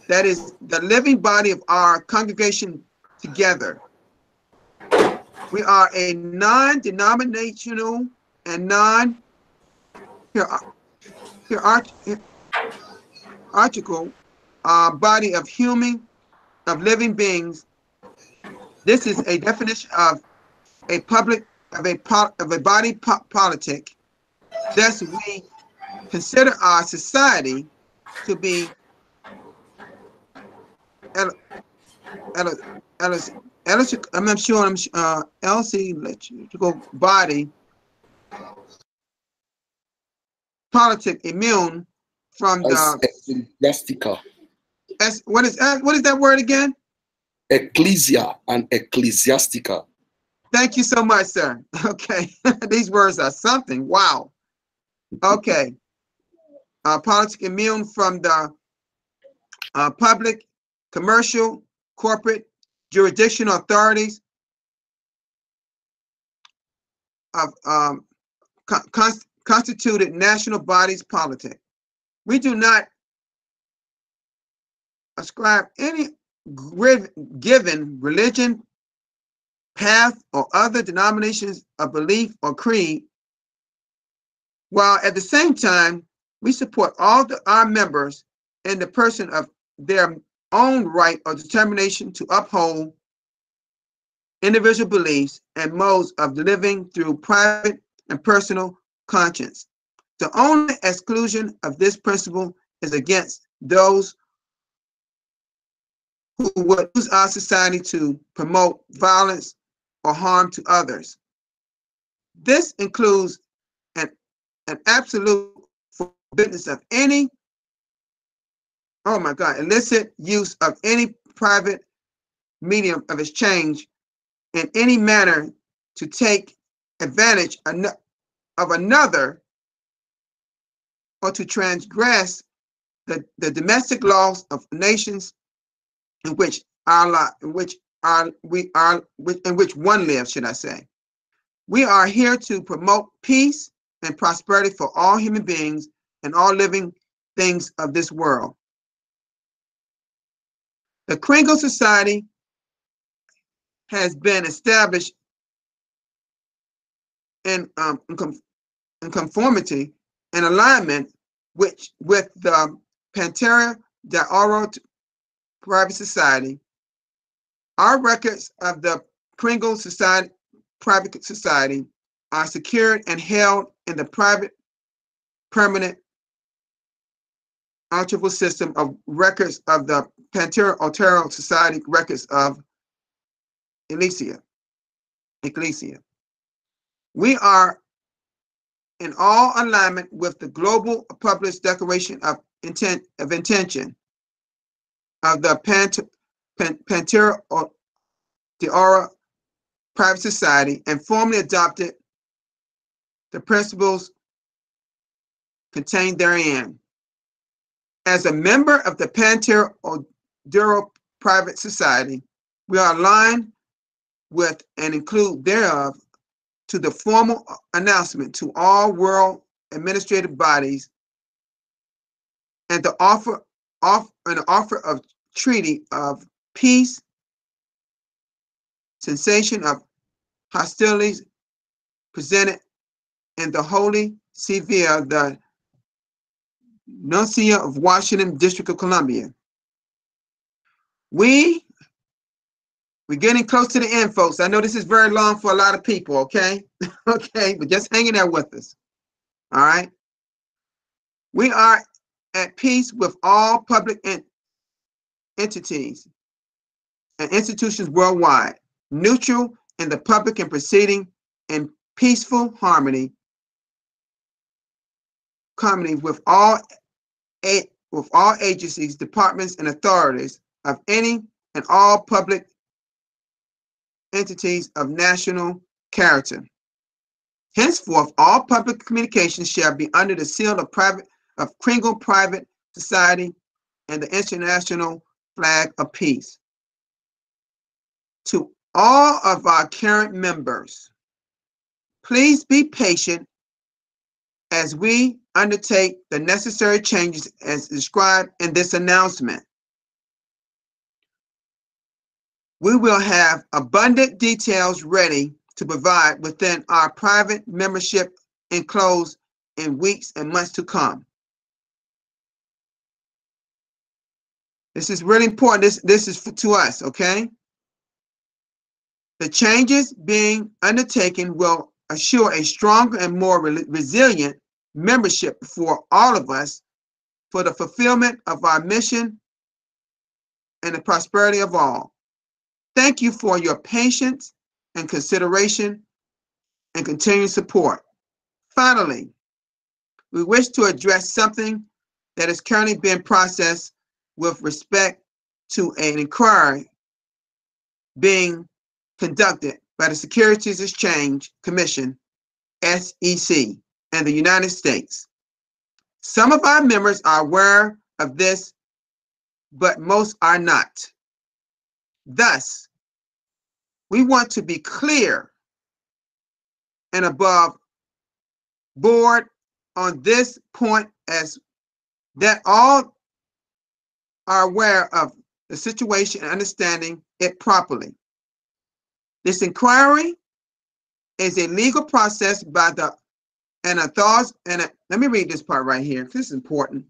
That is the living body of our congregation together. We are a non-denominational and non-hierarchical body of living beings. This is a definition of a body politic. Thus, we consider our society to be I'm not sure. LC electrical body politic immune from the ecclesiastica. What is that word again? Ecclesia and ecclesiastica. Thank you so much, sir. Okay, these words are something. Wow. Okay, politic immune from the public, commercial, corporate, jurisdictional authorities of constituted national bodies politic. We do not ascribe any given religion, path, or other denominations of belief or creed, while at the same time we support all our members in the person of their own right or determination to uphold individual beliefs and modes of living through private and personal conscience. The only exclusion of this principle is against those who would use our society to promote violence or harm to others. This includes an absolute forbiddance of any, oh my God, illicit use of any private medium of exchange in any manner to take advantage of another or to transgress the domestic laws of nations in which one lives, should I say. We are here to promote peace and prosperity for all human beings and all living things of this world. The Kringle Society has been established in conformity and alignment with the Pantera de Oro Private Society. Our records of the Kringle Society Private Society are secured and held in the private permanent archival system of records of the Pantera Otero Society records of Ecclesia. We are in all alignment with the global published declaration of intention of the Pantera de Oro Private Society and formally adopted the principles contained therein. As a member of the Pantera de Oro Private Society, we are aligned with and include thereof to the formal announcement to all world administrative bodies and the offer of treaty of peace, cessation of hostilities presented in the Holy See via the Nuncio of Washington, District of Columbia. We're getting close to the end, folks. I know this is very long for a lot of people, okay? Okay, but just hanging there with us, all right? We are at peace with all public entities and institutions worldwide, neutral in the public and proceeding in peaceful harmony with all agencies, departments, and authorities of any and all public entities of national character. Henceforth, all public communications shall be under the seal of Kringle Private Society and the international flag of peace. To all of our current members, please be patient as we undertake the necessary changes as described in this announcement. We will have abundant details ready to provide within our private membership enclosed in weeks and months to come. This is really important. This is to us, okay? The changes being undertaken will assure a stronger and more resilient membership for all of us for the fulfillment of our mission and the prosperity of all. Thank you for your patience and consideration and continued support. Finally, we wish to address something that is currently being processed with respect to an inquiry being conducted by the Securities Exchange Commission, SEC, and the United States. Some of our members are aware of this, but most are not. Thus, we want to be clear and above board on this point, as that all are aware of the situation and understanding it properly. This inquiry is a legal process by let me read this part right here. This is important.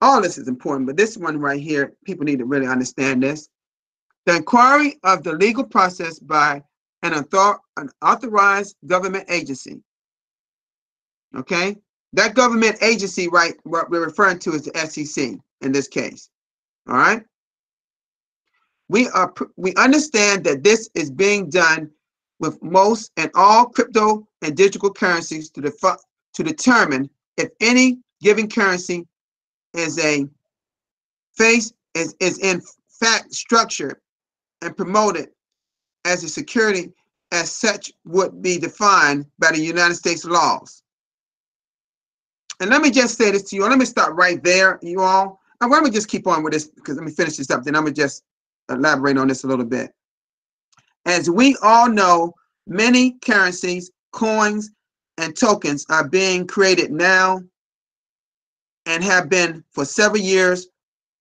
All this is important, but this one right here, people need to really understand this. The inquiry of the legal process by an authorized government agency. Okay? That government agency, right, what we're referring to is the SEC in this case. All right? We understand that this is being done with most and all crypto and digital currencies to determine if any given currency is in fact structured and promoted as a security as such would be defined by the United States laws. And let me just say this to you. Let me start right there, you all. And let me just keep on with this, because let me finish this up. Then I'm going to just elaborate on this a little bit. As we all know, many currencies, coins, and tokens are being created now and have been for several years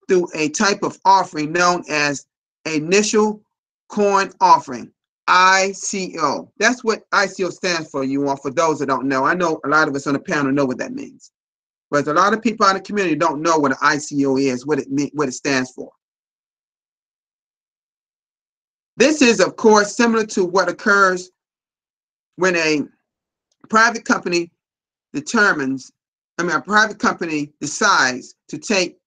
through a type of offering known as initial coin offering, ICO. That's what ICO stands for, you all, for those that don't know. I know a lot of us on the panel know what that means. But a lot of people in the community don't know what an ICO is, what it stands for. This is, of course, similar to what occurs when a private company a private company decides to take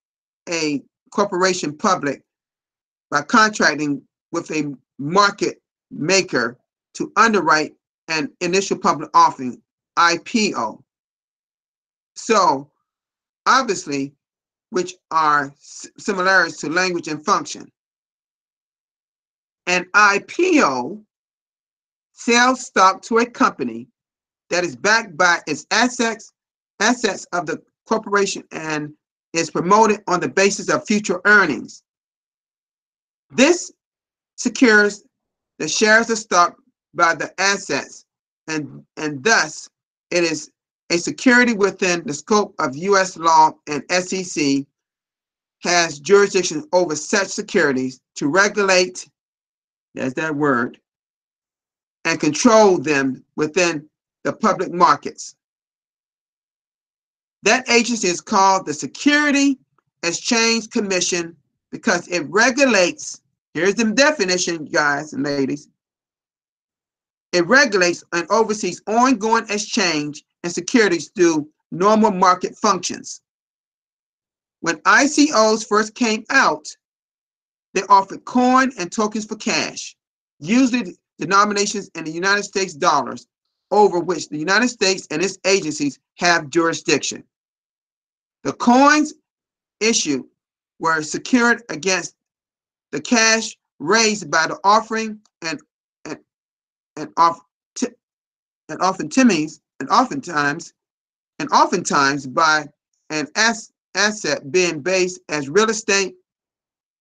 a corporation public by contracting with a market maker to underwrite an initial public offering, IPO. So, obviously, which are similarities to language and function. An IPO sells stock to a company that is backed by its assets of the corporation and is promoted on the basis of future earnings. This secures the shares of stock by the assets, and thus it is a security within the scope of U.S. law, and SEC has jurisdiction over such securities to regulate, there's that word, and control them within the public markets. That agency is called the Security Exchange Commission because it regulates, here's the definition, guys and ladies, it regulates and oversees ongoing exchange and securities through normal market functions. When ICOs first came out, they offered coin and tokens for cash, usually denominations in the United States dollars, over which the United States and its agencies have jurisdiction. The coins issued were secured against the cash raised by the offering and oftentimes by an asset being based as real estate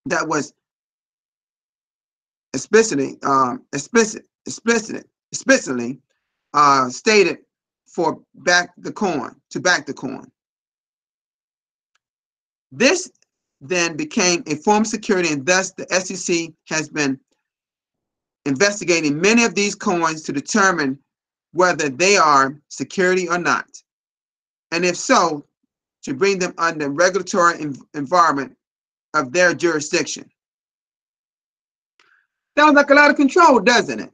that was explicitly stated for back the coin. This then became a form of security, and thus the SEC has been investigating many of these coins to determine whether they are security or not, and if so, to bring them under regulatory environment of their jurisdiction. Sounds like a lot of control, doesn't it?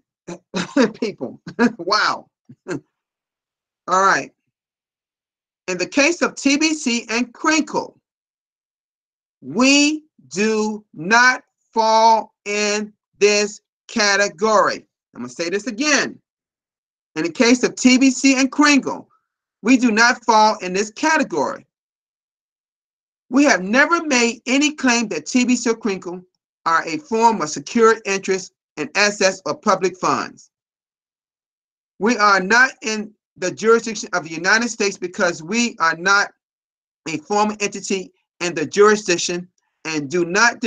People, wow. All right. In the case of TBC and Crinkle, we do not fall in this category. I'm going to say this again. In the case of TBC and Crinkle, we do not fall in this category. We have never made any claim that TBC or Crinkle are a form of secured interest in assets or public funds. We are not in the jurisdiction of the United States because we are not a formal entity in the jurisdiction and do not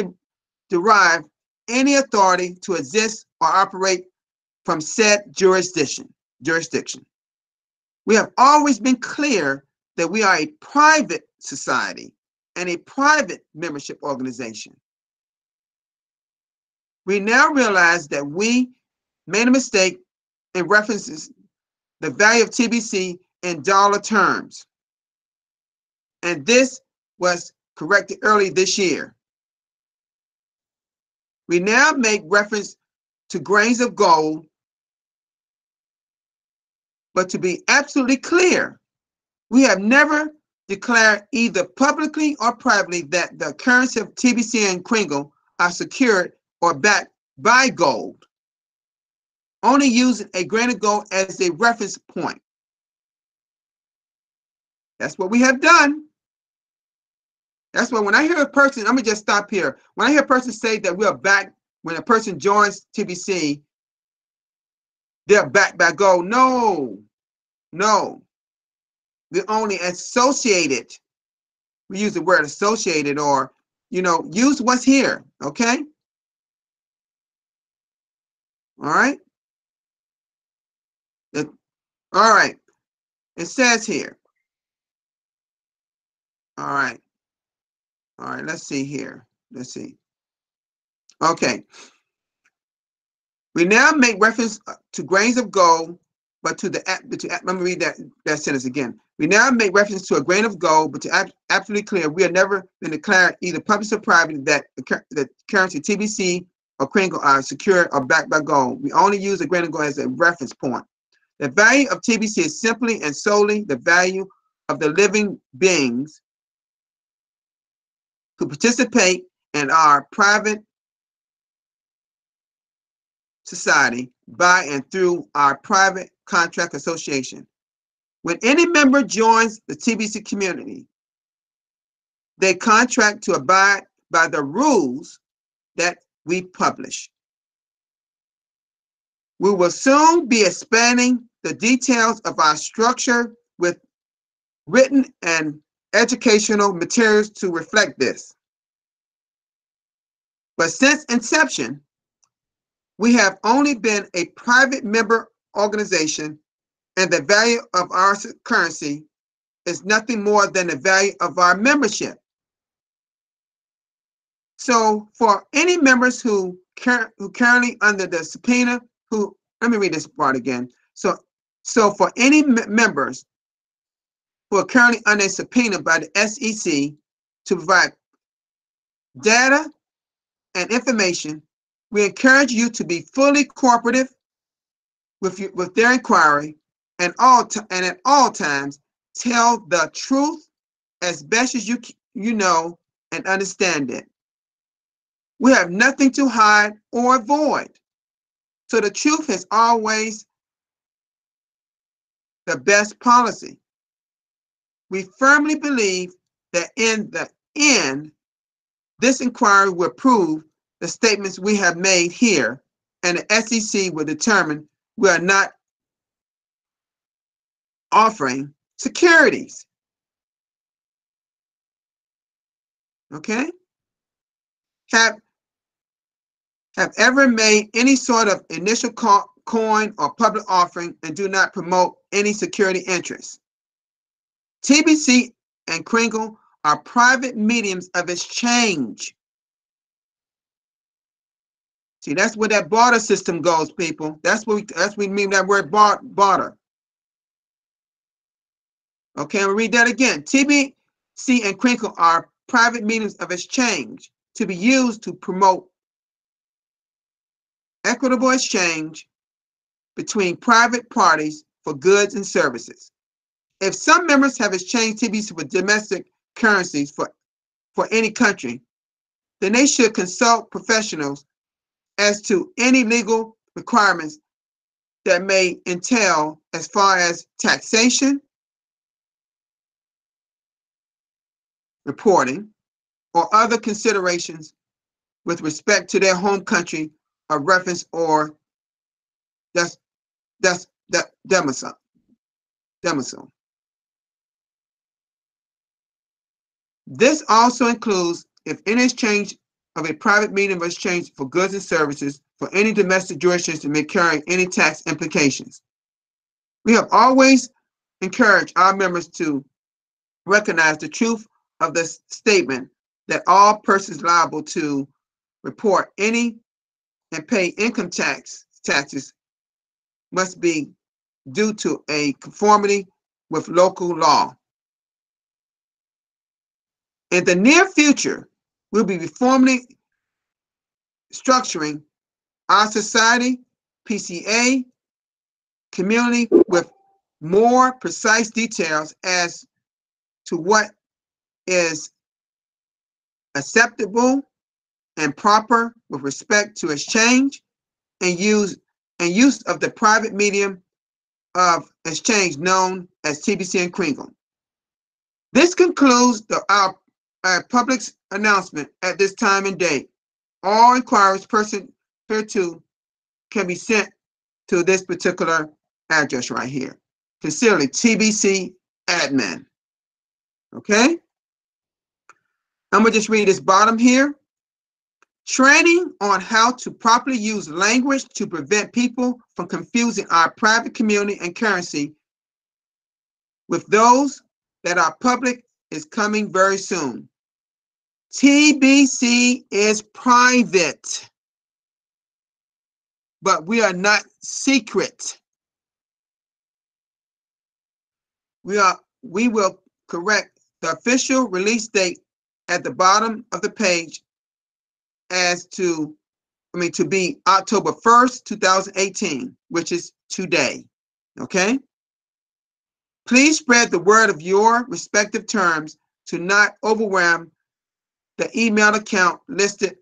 derive any authority to exist or operate from said jurisdiction. We have always been clear that we are a private society and a private membership organization. We now realize that we made a mistake in references the value of TBC in dollar terms, and this was corrected early this year. We now make reference to grains of gold, but to be absolutely clear, we have never declared either publicly or privately that the currency of TBC and Crinkle are secured or backed by gold, only using a grain of gold as a reference point. That's what we have done. That's why when I hear a person, I'm gonna just stop here. When I hear a person say that we are backed when a person joins TBC, they're backed by gold. No, no. We're only associated. We use the word associated, or, you know, use what's here, okay? All right? All right. It says here. All right. All right, let's see here. Let's see. Okay. We now make reference to grains of gold, but let me read that sentence again. We now make reference to a grain of gold, but to absolutely clear, we have never been declared either public or private that the currency TBC or Kringle are secured or backed by gold. We only use a grain of gold as a reference point. The value of TBC is simply and solely the value of the living beings who participate in our private society by and through our private contract association. When any member joins the TBC community, they contract to abide by the rules that we publish. We will soon be expanding the details of our structure with written and educational materials to reflect this. But since inception, we have only been a private member organization, and the value of our currency is nothing more than the value of our membership. So for any members who currently under the subpoena, let me read this part again. So for any members who are currently under a subpoena by the SEC to provide data and information, we encourage you to be fully cooperative with their inquiry, and at all times tell the truth as best as you know and understand it. We have nothing to hide or avoid. So the truth is always the best policy. We firmly believe that in the end, this inquiry will prove the statements we have made here, and the SEC will determine we are not offering securities. Okay? Have ever made any sort of initial coin or public offering and do not promote any security interests. TBC and Kringle are private mediums of exchange. See, that's where that barter system goes, people. That's what we mean that word barter. Okay, I'll read that again. TBC and Kringle are private mediums of exchange to be used to promote equitable exchange between private parties for goods and services. If some members have exchanged TBC with domestic currencies for any country, then they should consult professionals as to any legal requirements that may entail as far as taxation, reporting, or other considerations with respect to their home country of reference or domicile. This also includes if any exchange of a private medium of exchange for goods and services for any domestic jurisdiction may carry any tax implications. We have always encouraged our members to recognize the truth of the statement that all persons liable to report any and pay income taxes must be due to a conformity with local law. In the near future, we'll be formally structuring our society, PCA, community with more precise details as to what is acceptable and proper with respect to exchange and use of the private medium of exchange known as TBC and Kringle. This concludes our public announcement at this time and date. all inquiries person hereto can be sent to this particular address right here. Sincerely, TBC admin. Okay? I'm gonna just read this bottom here. Training on how to properly use language to prevent people from confusing our private community and currency with those that are public is coming very soon. TBC is private, but we are not secret. We will correct the official release date at the bottom of the page as to be October 1st, 2018, which is today. Okay? Please spread the word of your respective terms to not overwhelm the email account listed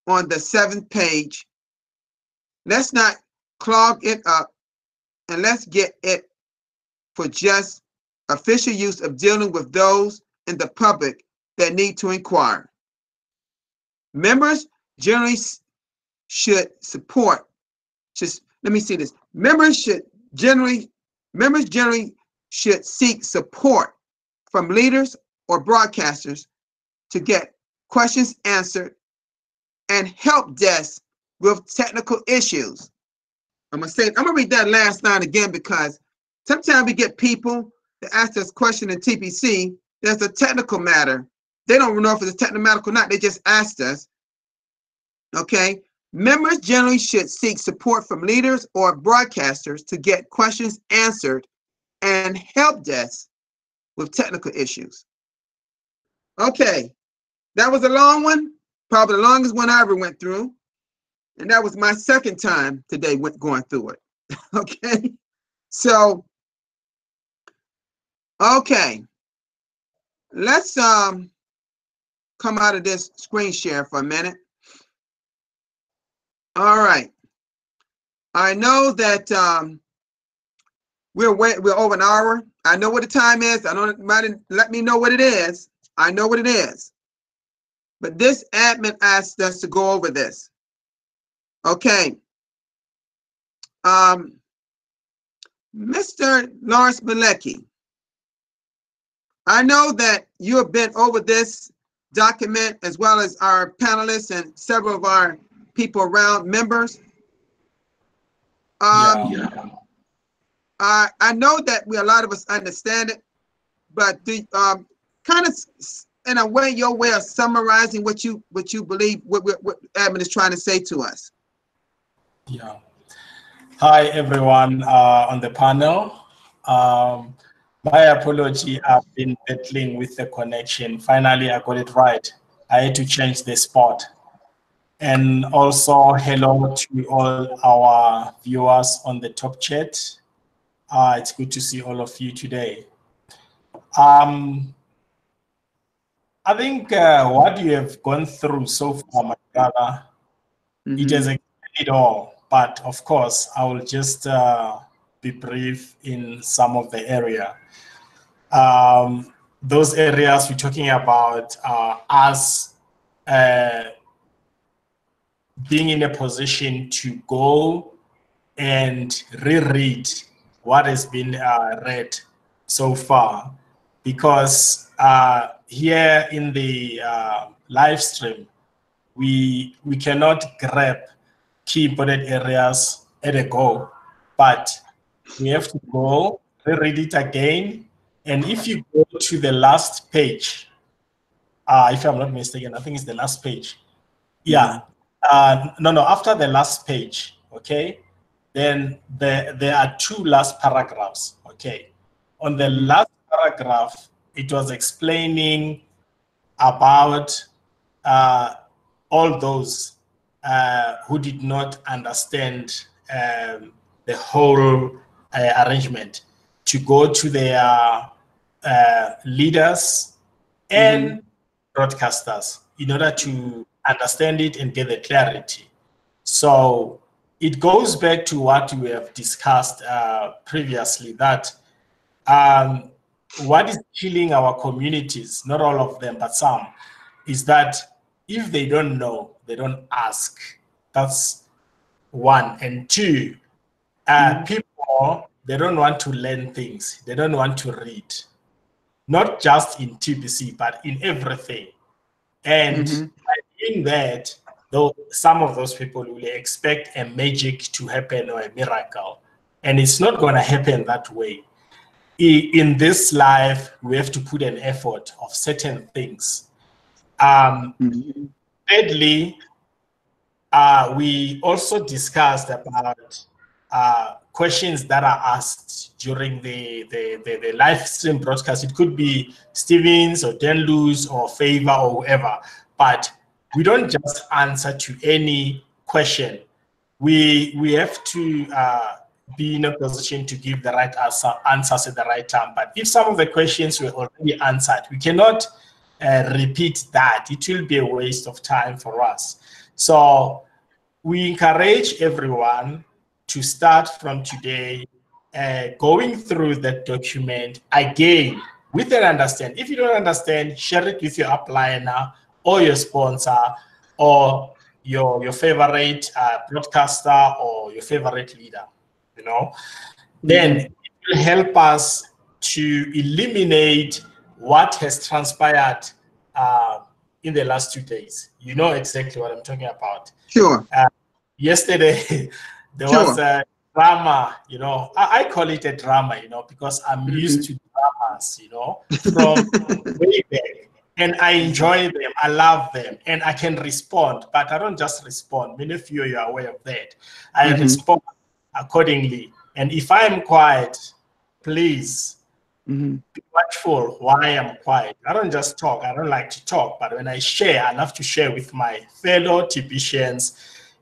on the 7th page. Let's not clog it up, and let's get it for just official use of dealing with those in the public that need to inquire. Members generally should support. Members generally should seek support from leaders or broadcasters to get questions answered and help desk with technical issues. I'm gonna read that last line again, because sometimes we get people that ask us questions in TBC. There's a technical matter. They don't know if it's a technical matter or not. They just asked us. Okay. Members generally should seek support from leaders or broadcasters to get questions answered and help desk with technical issues. Okay. That was a long one, probably the longest one I ever went through. And that was my second time today going through it. Okay. So, okay. Let's come out of this screen share for a minute. All right. I know that we're over an hour. I know what the time is. I don't let me know what it is. I know what it is. But this admin asked us to go over this. Okay. Mr. Lawrence Malecki, I know that you have been over this document, as well as our panelists and several of our people around, members. I know that a lot of us understand it, but kind of in a way, your way of summarizing what you believe, what admin is trying to say to us. Yeah. Hi, everyone on the panel. My apology, I've been battling with the connection. Finally, I got it right. I had to change the spot. And also, hello to all our viewers on the top chat. It's good to see all of you today. I think what you have gone through so far, my brother, it has explained it all. But of course, I will just be brief in some of the area. Those areas we're talking about us being in a position to go and reread what has been read so far, because here in the live stream, we cannot grab key important areas at a go, but we have to go reread it again. And if you go to the last page, if I'm not mistaken, I think it's the last page. Yeah. No, after the last page, okay, then there are two last paragraphs, okay. On the last paragraph, it was explaining about all those who did not understand the whole arrangement, to go to their leaders and broadcasters in order to understand it and get the clarity. So it goes back to what we have discussed previously, that what is killing our communities, not all of them, but some, is that if they don't know, they don't ask. That's one. And two, people, they don't want to learn things. They don't want to read. Not just in TBC, but in everything. And by doing that, though, some of those people will expect a magic to happen or a miracle. And it's not going to happen that way. In this life, we have to put an effort of certain things. Thirdly, we also discussed about questions that are asked during the live stream broadcast. It could be Stevens or Denluz or Favor or whoever, but we don't just answer to any question. We have to be in a position to give the right answers at the right time. But if some of the questions were already answered, we cannot repeat that. It will be a waste of time for us. So we encourage everyone to start from today, going through that document again with an understanding. If you don't understand, share it with your upliner or your sponsor or your favorite broadcaster or your favorite leader, you know. Then it will help us to eliminate what has transpired in the last 2 days. You know exactly what I'm talking about. Sure. Yesterday, there was a drama, you know. I call it a drama, you know, because I'm used to dramas, you know, from way back. And I enjoy them, I love them, and I can respond, but I don't just respond. Many of you are aware of that. I respond accordingly. And if I am quiet, please be watchful why I'm quiet. I don't just talk, I don't like to talk, but when I share, I love to share with my fellow TBCians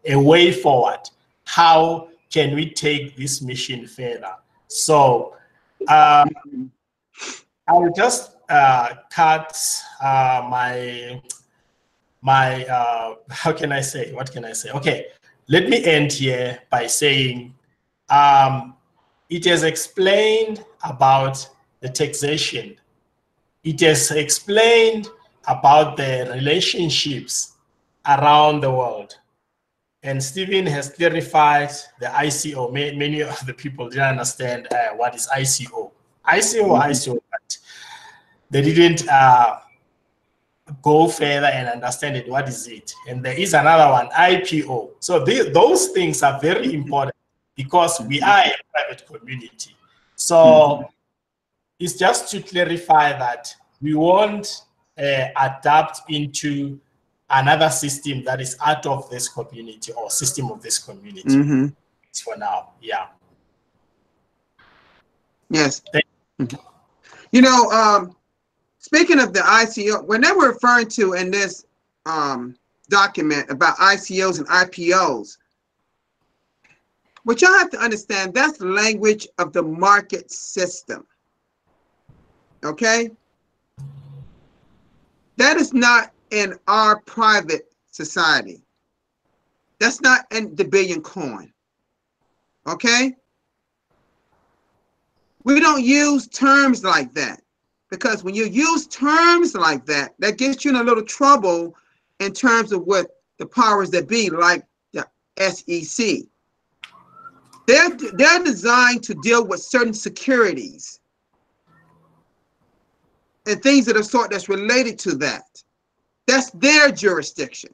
a way forward. How can we take this mission further? So I will just cut my how can I say? What can I say? Okay, let me end here by saying it has explained about the taxation. It has explained about the relationships around the world. And Stephen has clarified the ICO. Many of the people didn't understand what is ICO. ICO, but they didn't go further and understand it. What is it? And there is another one, IPO. So those things are very important because we are a private community. So it's just to clarify that we won't adapt into another system that is out of this community or system of this community. For now, yeah. Yes. You know, speaking of the ICO, when they were referring to in this document about ICOs and IPOs, what y'all have to understand, that's the language of the market system. Okay? That is not in our private society. That's not in the billion coin. Okay? We don't use terms like that, because when you use terms like that, that gets you in a little trouble in terms of what the powers that be, like the SEC. They're designed to deal with certain securities and things of the sort that's related to that. That's their jurisdiction.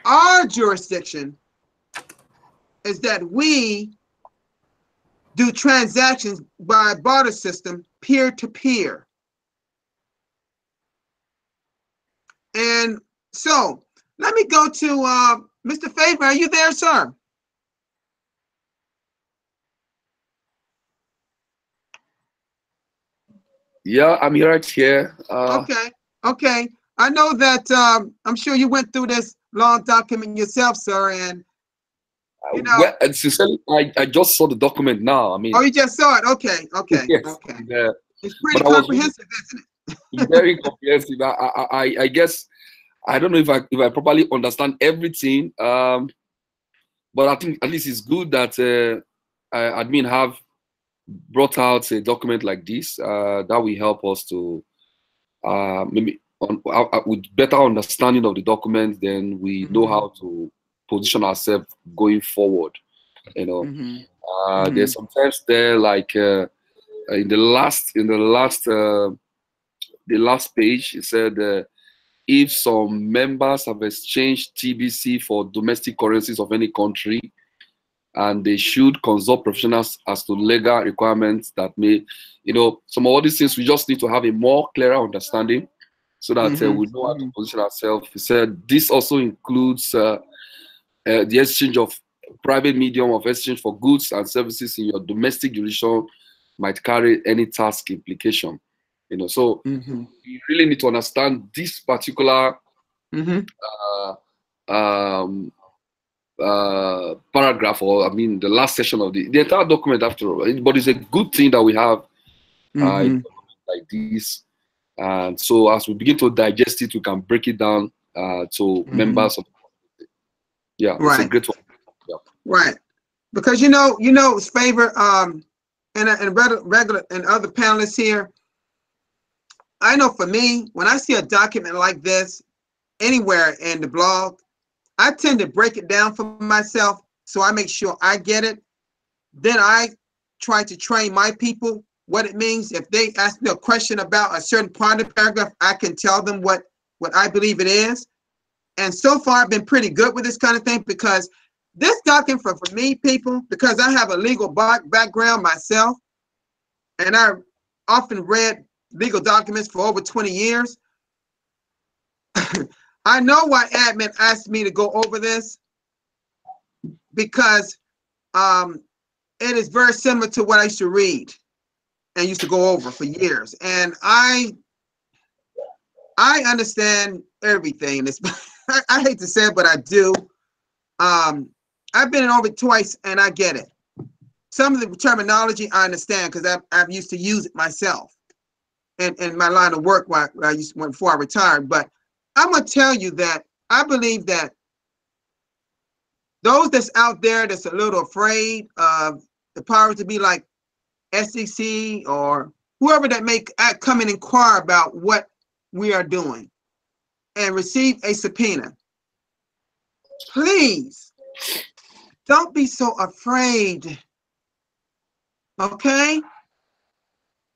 Our jurisdiction is that we do transactions by barter system, peer to peer. And so let me go to Mr. Favor. Are you there, sir? Yeah, I'm here right here. Okay. I know that I'm sure you went through this long document yourself, sir, and you know. Well, and sincerely, I just saw the document now. I mean. Oh, you just saw it? Okay. Yes, Okay. yeah. It's pretty comprehensive, isn't it? Very comprehensive. I guess I don't know if I properly understand everything, but I think at least it's good that admin have brought out a document like this that will help us to maybe with better understanding of the document, then we know how to position ourselves going forward. You know, there's sometimes there like in the last page, it said if some members have exchanged TBC for domestic currencies of any country, and they should consult professionals as to legal requirements that may, you know, some of all these things we just need to have a more clearer understanding so that we know how to position ourselves. He said this also includes the exchange of private medium of exchange for goods and services in your domestic jurisdiction might carry any tax implication. You know, so you really need to understand this particular paragraph, or I mean the last section of the entire document after all. But it's a good thing that we have like this, and so as we begin to digest it, we can break it down to members of the community. Yeah, right. It's a great one. Yeah. Right, because you know, Favor, and regular and other panelists here. I know for me, when I see a document like this anywhere in the blog, I tend to break it down for myself so I make sure I get it. Then I try to train my people what it means. If they ask me a question about a certain part of the paragraph, I can tell them what I believe it is. And so far, I've been pretty good with this kind of thing, because this document for me, people, because I have a legal background myself, and I often read legal documents for over 20 years. I know why admin asked me to go over this, because it is very similar to what I used to read and used to go over for years. And I understand everything. I hate to say it, but I do. I've been over it twice and I get it. Some of the terminology I understand because I've used to use it myself in my line of work before I retired. But I'm going to tell you that I believe that those that's out there that's a little afraid of the power to be like SEC or whoever that may come and inquire about what we are doing and receive a subpoena, please don't be so afraid, okay?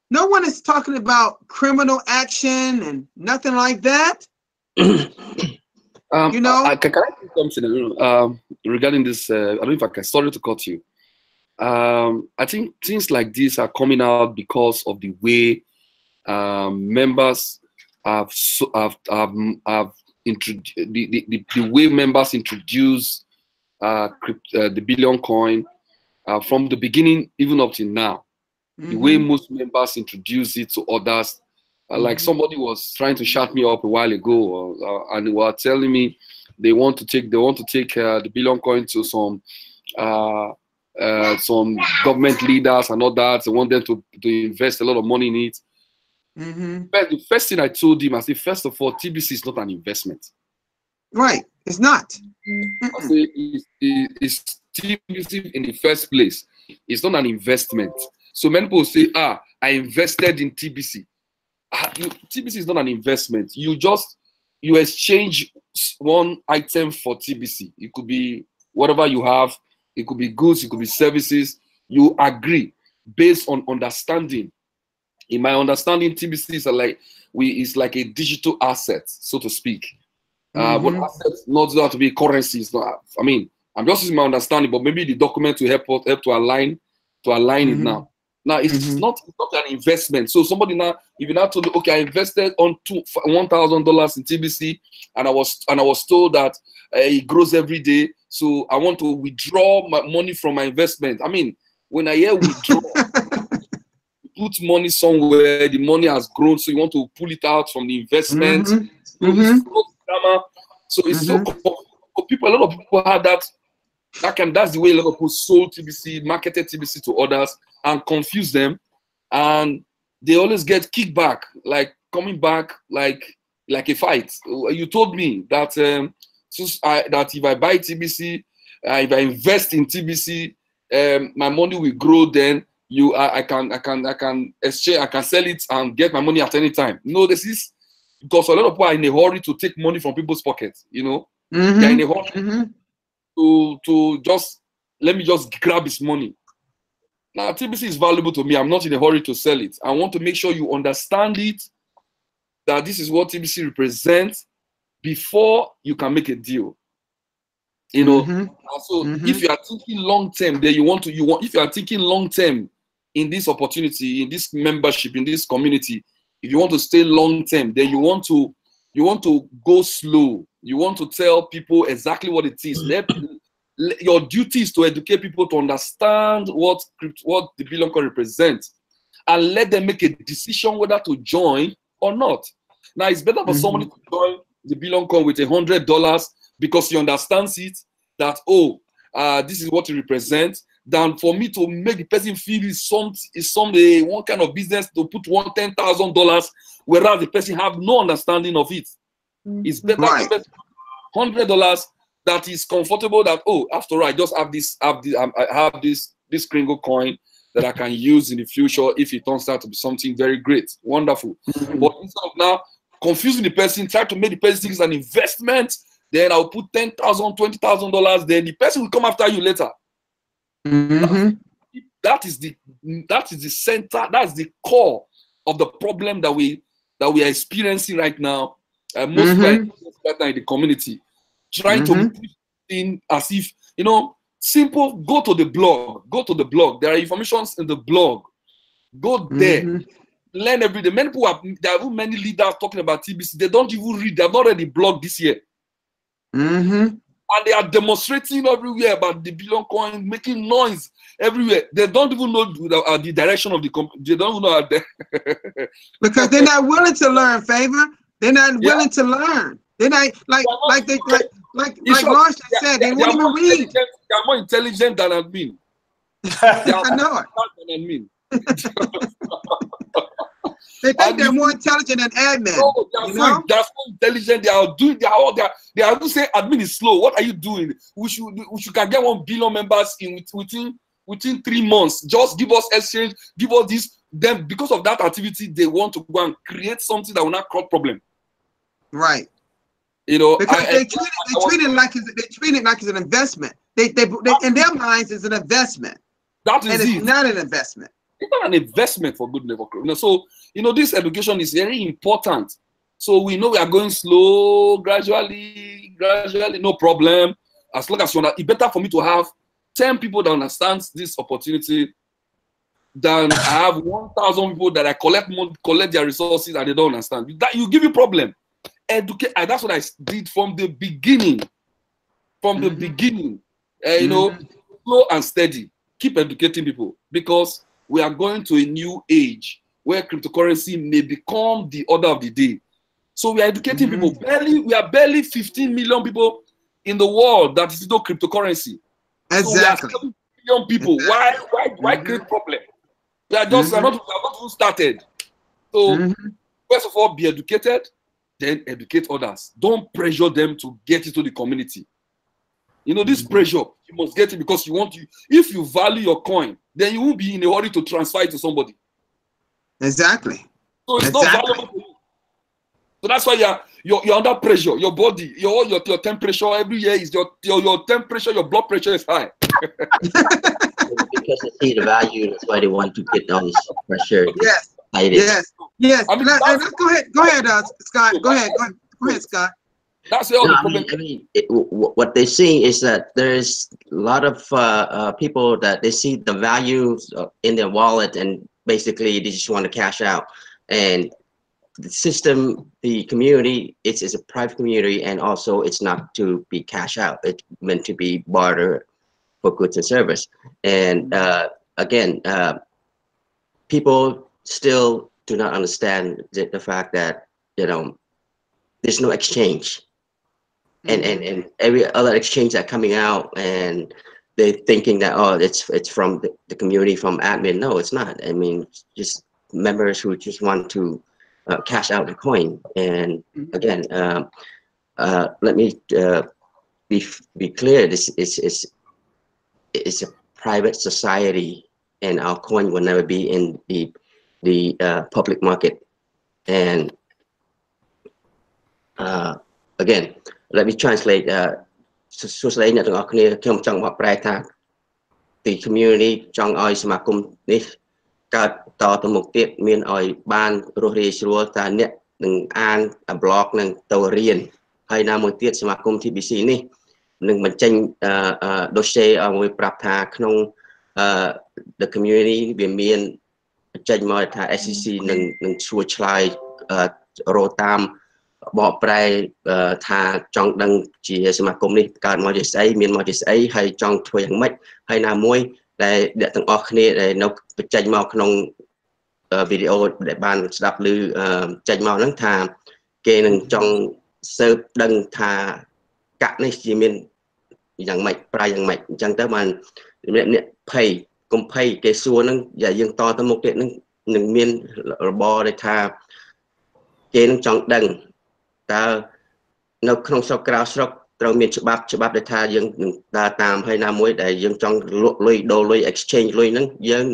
No one is talking about criminal action and nothing like that. You know? Can I say something regarding this? I don't know if I can. Sorry to cut you. I think things like this are coming out because of the way members have introduced the way members introduce the Billion Coin from the beginning, even up to now. The way most members introduce it to others. Like somebody was trying to shut me up a while ago, and they were telling me they want to take the Billion Coin to some government leaders and all that. They want them to invest a lot of money in it. But the first thing I told him, I said, first of all, TBC is not an investment. Right, it's not. I say it's TBC in the first place. It's not an investment. So many people say, I invested in TBC. TBC is not an investment. You exchange one item for TBC. It could be whatever you have. It could be goods. It could be services. You agree based on understanding. In my understanding, TBC is like a digital asset, so to speak. But assets not have to be currency. It's not. I mean, I'm just using my understanding, but maybe the document will help to align it now. Now it's not an investment. So somebody now, if you now told me, okay, I invested on $1,000 in TBC, and I was told that it grows every day, so I want to withdraw my money from my investment. I mean, when I hear withdraw, you put money somewhere, the money has grown, so you want to pull it out from the investment. So it's so people. A lot of people have that. That's the way a lot of people sold TBC, marketed TBC to others, and confuse them, and they always get kickback, like coming back like a fight. You told me that that if I buy TBC, if I invest in TBC, my money will grow. Then I can exchange, I can sell it and get my money at any time. No, this is because a lot of people are in a hurry to take money from people's pockets. You know, Mm-hmm. they're in a hurry Mm-hmm. to just let me just grab his money. Now, TBC is valuable to me. I'm not in a hurry to sell it. I want to make sure you understand it, that this is what TBC represents before you can make a deal. You know, so if you are thinking long term, then if you are thinking long term in this opportunity, in this membership, in this community, if you want to stay long term, then you want to go slow. You want to tell people exactly what it is. Your duty is to educate people to understand what the Billion Coin represents, and let them make a decision whether to join or not. Now, it's better for somebody to join the Billion Coin with $100 because he understands it, that this is what it represents, than for me to make the person feel it's one kind of business to put $10,000, whereas the person have no understanding of it. It's better to spend $100 that is comfortable, that after all, I just have this Kringle coin that I can use in the future if it turns out to be something very great, wonderful. But instead of now confusing the person, try to make the person think it's an investment, then I'll put $10,000, $20,000, then the person will come after you later. That is the center, that's the core of the problem that we are experiencing right now. Most right now in the community, trying to put in as if, you know, simple. Go to the blog. There are informations in the blog. Go there. Learn every day. Many people there are many leaders talking about TBC. They don't even read. They have not read the blog this year. And they are demonstrating everywhere about the Billion Coin, making noise everywhere. They don't even know the direction of the company. They don't know out there. Because they're not willing to learn, Favor. They're not willing to learn. They're not like Marshall said. They won't even read. They are more intelligent than admin. I know it. They think they're more intelligent than admin. No, they are so intelligent. They are to say admin is slow. What are you doing? We can get 1 billion members within 3 months. Just give us exchange, give us this. Then because of that activity, they want to go and create something that will not cause problem. Right. You know, because they treat it like it's an investment. They in their minds it's an investment. That is it's not an investment. It's not an investment for good level. You know, so you know this education is very important. So we know we are going slow, gradually, no problem. As long as it's better for me to have 10 people that understand this opportunity than I have 1,000 people that I collect their resources and they don't understand. That you give you problem. Educate, and that's what I did from the beginning. You know, slow and steady. Keep educating people, because we are going to a new age where cryptocurrency may become the order of the day. So we are educating people. We are barely 15 million people in the world that is no cryptocurrency. Exactly. So we are 7 million people. Why create problem? We are just not even started. So first of all, be educated, then educate others. Don't pressure them to get into the community. You know, this pressure, you must get it because you want to. If you value your coin, then you won't be in a hurry to transfer it to somebody. Exactly. So it's not valuable to you. So that's why you're under pressure. Your body, your temperature every year is your temperature, your blood pressure is high. Because they see the value, that's why they want to get all this pressure. Yes. Yes. I mean, go ahead, Scott. Go ahead, Scott. That's the only problem. I mean, what they see is that there's a lot of people that they see the value in their wallet, and basically they just want to cash out. And the system, the community, it's a private community, and also it's not to be cash out. It's meant to be barter for goods and service. And again, people still do not understand the fact that, you know, there's no exchange. And every other exchange that coming out, and they're thinking that, oh, it's from the community, from admin. No, it's not. I mean, just members who just want to cash out the coin. And again, let me be clear. This is a private society, and our coin will never be in the public market. And again, let me translate. សួស្តីអ្នកទាំងអស់គ្នាខ្ញុំចង់បកប្រែថា the community ចង់ឲ្យសមាគមនេះកើតតទៅមុខទៀតមានឲ្យបានរស់រាយស្រួលតែអ្នកនឹងអាន blog នឹងទៅរៀនហើយណាមួយទៀតសមាគម TBC នេះនឹងបញ្ចេញ dossier ឲ្យប្រាប់ថាក្នុង the community វាមានបញ្ចេញមកថា SCC នឹងជួយឆ្លើយរកតាមបកប្រែថាចង់ដឹងជាសមាគមនេះកើតមកជាស្អីមានមកជាស្អីហើយចង់ធ្វើយ៉ាងម៉េចហើយណាមួយដែលអ្នកទាំងអស់គ្នាដែលនៅបញ្ចេញមកក្នុងវីដេអូដែលបានស្ដាប់ឬចេញមកហ្នឹងថាគេនឹងចង់ស៊ើបដឹងថាកាក់នេះជាមានយ៉ាងម៉េចប្រាយ៉ាងម៉េចអញ្ចឹងទៅបានអ្នកភ័យកុំភ័យគេសួរហ្នឹងយើងតទៅមុខទៀតនឹងមានរបរដែលថាគេនឹងចង់ដឹងតើនៅក្នុងស្រុកក្រៅស្រុកត្រូវមានច្បាប់ដែលថាយើងនឹងដើរតាមហើយណាមួយដែលយើងចង់លក់លុយដូរលុយ exchange លុយហ្នឹងយើង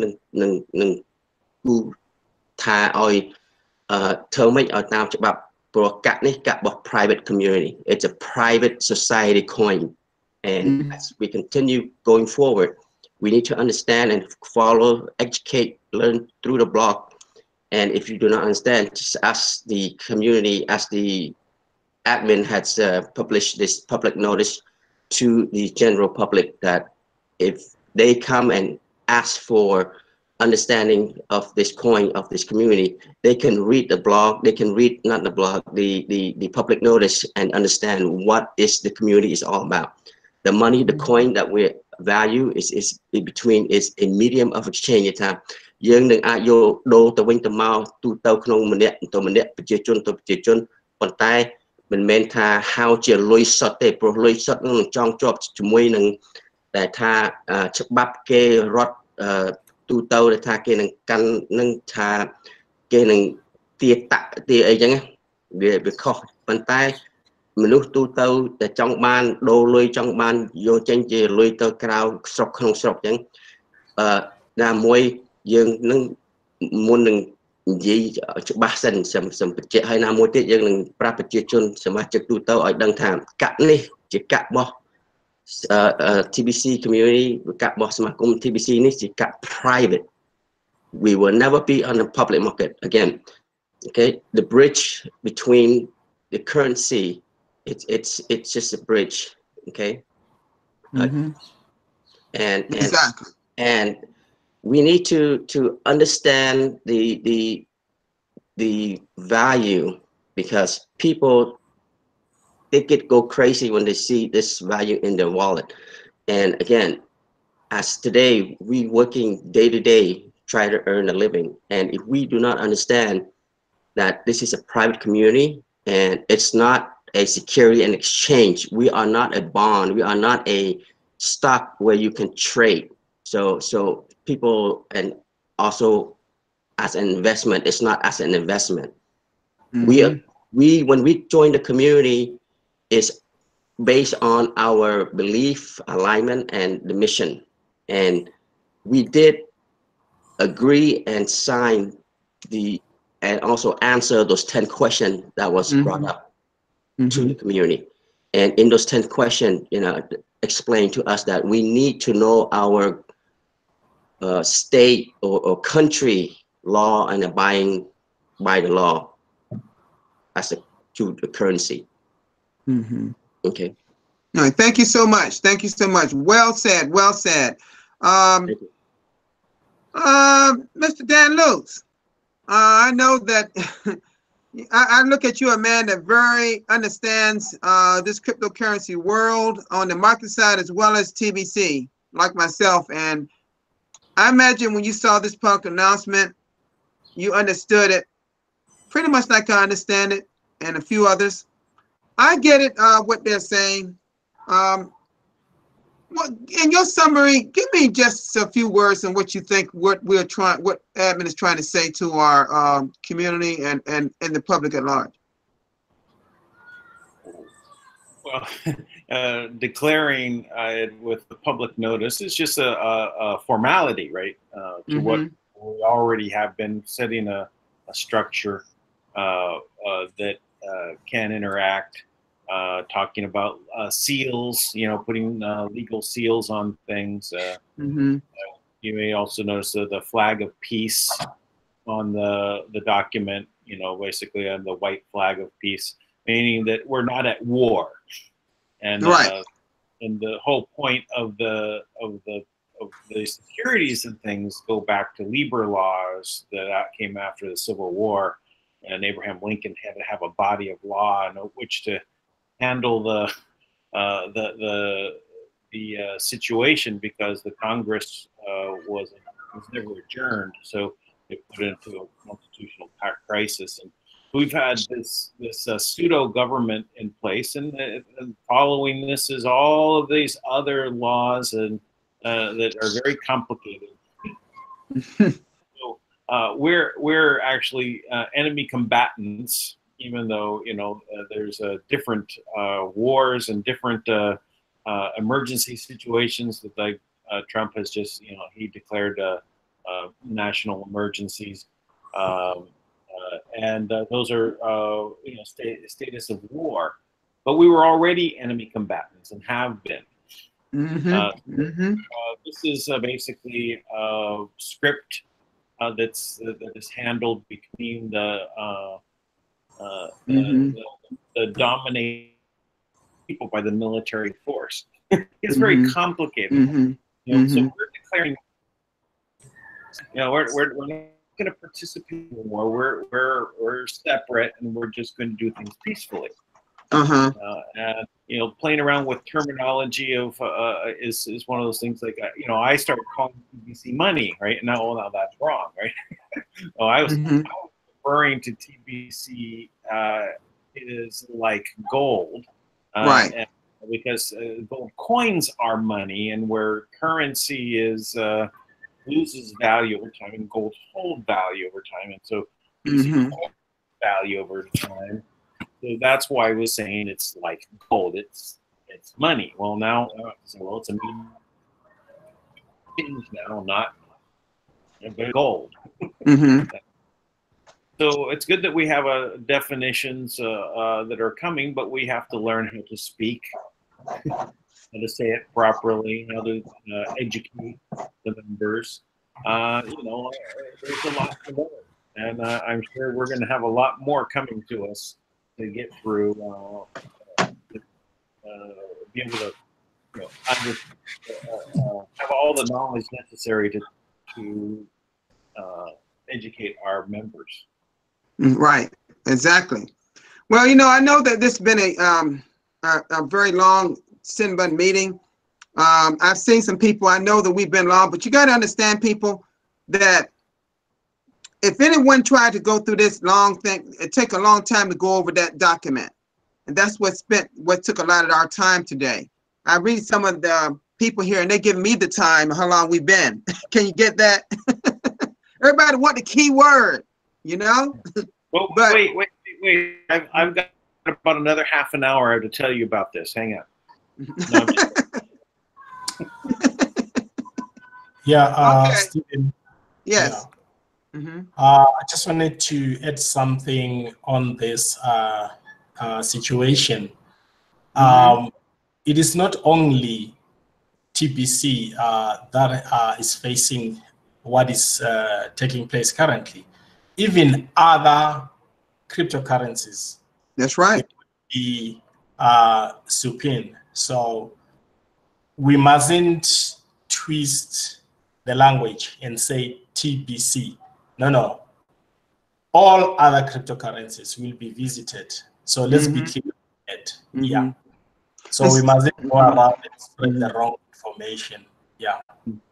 នឹងថាឲ្យធ្វើម៉េចឲ្យតាមច្បាប់ព្រោះកាក់នេះកាក់របស់ private community it's a private society coin and as we continue going forward we need to understand and follow educate learn through the blog and if you do not understand just ask the community as the admin has published this public notice to the general public that if they come and ask for understanding of this coin of this community, they can read the blog, they can read not the blog, the public notice and understand what is the community is all about. The money, the coin that we value is in between is a medium of exchange. ថាយើងនឹងអាចយកដូរទៅវិញទៅមកទូទៅក្នុងម្នាក់ទៅម្នាក់ប្រជាជនទៅប្រជាជនប៉ុន្តែមិនមែនថាហៅជាលុយសុទ្ធទេព្រោះលុយសុទ្ធនឹងចងជាប់ជាមួយនឹងតែថាច្បាប់គេរត់ទូទៅដែលថាគេនឹងកាន់នឹងថាគេនឹងទាអីចឹងវាខុសប៉ុន្តែមនុស្សទូទៅតែចង់បានដូរលុយចង់បានយកចេញជាលុយទៅក្រៅស្រុកក្នុងស្រុកចឹងណាមួយយើងនឹងមុននឹងនិយាយច្បាស់សិនសម្បញ្ជាក់ហើយណាមួយទៀតយើងនឹងប្រាប់ប្រជាជនសមាជិកទូទៅឲ្យដឹងថាកាក់នេះជាកាក់របស់ TBC community កាក់របស់សមាគម TBC នេះជាកាក់ private we will never be on the public market again okay the bridge between the currency it's just a bridge okay and exactly and we need to understand the value because people they go crazy when they see this value in their wallet. And again, as today we working day to day try to earn a living, and if we do not understand that this is a private community and it's not a security and exchange, we are not a bond, we are not a stock where you can trade. So people, and also as an investment, it's not as an investment. We when we join the community is based on our belief, alignment, and the mission. And we did agree and sign and also answer those 10 questions that was brought up to the community. And in those 10 questions, explain to us that we need to know our state or country law and abiding by the law as to the currency. Okay. All right, thank you so much. Thank you so much. Well said. Well said. Mr. Dan Lutz, I know that I look at you, a man that very understands this cryptocurrency world on the market side as well as TBC, like myself. And I imagine when you saw this public announcement, you understood it pretty much like I understand it, and a few others. I get it, what they're saying. In your summary, give me just a few words on what you think, what admin is trying to say to our community and the public at large. Well, declaring it with the public notice is just a formality, right? To what we already have been setting a structure that can interact. Talking about seals, putting legal seals on things. You may also notice the flag of peace on the document. Basically on the white flag of peace, meaning that we're not at war. And right. And the whole point of the securities and things go back to Lieber laws that came after the Civil War, and Abraham Lincoln had to have a body of law in which to handle the situation, because the Congress was never adjourned, so it put it into a constitutional crisis. And we've had this pseudo government in place, and following this is all of these other laws and that are very complicated. So we're actually enemy combatants, even though there's different wars and different emergency situations that Trump has just he declared national emergencies. And those are status of war, but we were already enemy combatants and have been. This is basically a script that is handled between the dominated people by the military force. It's very complicated. So we're declaring, we're not going to participate anymore. We're separate, and we're just going to do things peacefully. And playing around with terminology of is one of those things. Like I started calling TBC money, right? Now that's wrong, right? I was referring to TBC is like gold, right? And because gold coins are money, and where currency is loses value over time, and gold hold value over time, and so value over time. So that's why I was saying it's like gold. It's money. Well, now it's a mean change now, not gold. So it's good that we have definitions that are coming, but we have to learn how to speak, how to say it properly, how to educate the members. There's a lot to learn, and I'm sure we're going to have a lot more coming to us to get through, be able to have all the knowledge necessary to educate our members. Right, exactly. Well, I know that this has been a very long Sinbad meeting. I've seen some people, I know that we've been long, but you got to understand, people, that if anyone tried to go through this long thing, it take a long time to go over that document. And that's what took a lot of our time today. I read some of the people here and they give me the time, how long we've been. Can you get that? Everybody want the key word, Well, but, wait. I've got about another half an hour to tell you about this. Hang on. No, okay. Stephen. Yes. Yeah. I just wanted to add something on this situation. It is not only TBC that is facing what is taking place currently. Even other cryptocurrencies. That's right. Be supine. So we mustn't twist the language and say TBC. No. All other cryptocurrencies will be visited. So let's be clear with it. Yeah. So we mustn't go around and spread the wrong information. Yeah. And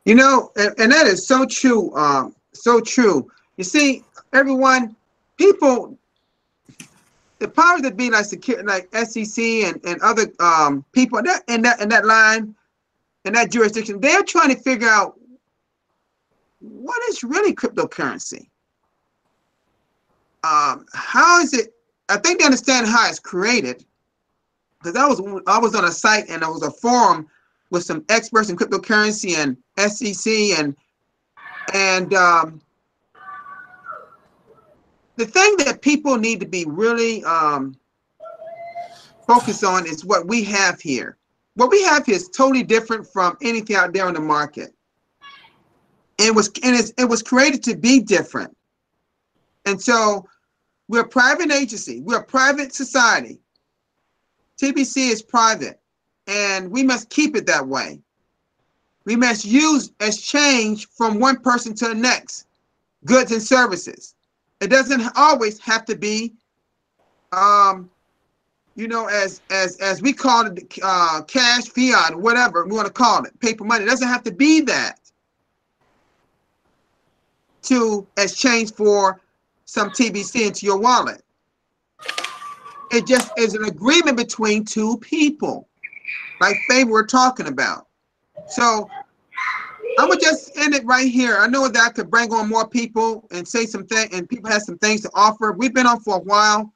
that is so true. So true. You see, everyone, people, the powers that be, like security, like SEC and other people in that line, in that jurisdiction, they're trying to figure out what is really cryptocurrency. How is it? I think they understand how it's created, because I was on a site and there was a forum with some experts in cryptocurrency and SEC and the thing that people need to be really focused on is what we have here. What we have here is totally different from anything out there on the market. It was created to be different. And so we're a private agency. We're a private society. TBC is private, and we must keep it that way. We must use exchange from one person to the next, goods and services. It doesn't always have to be, you know, as we call it, cash, fiat, whatever we want to call it, paper money. It doesn't have to be that to exchange for some TBC into your wallet. It just is an agreement between two people, like Faye we're talking about. So I'm gonna just end it right here. I know that I could bring on more people and say some things, and people have some things to offer. We've been on for a while.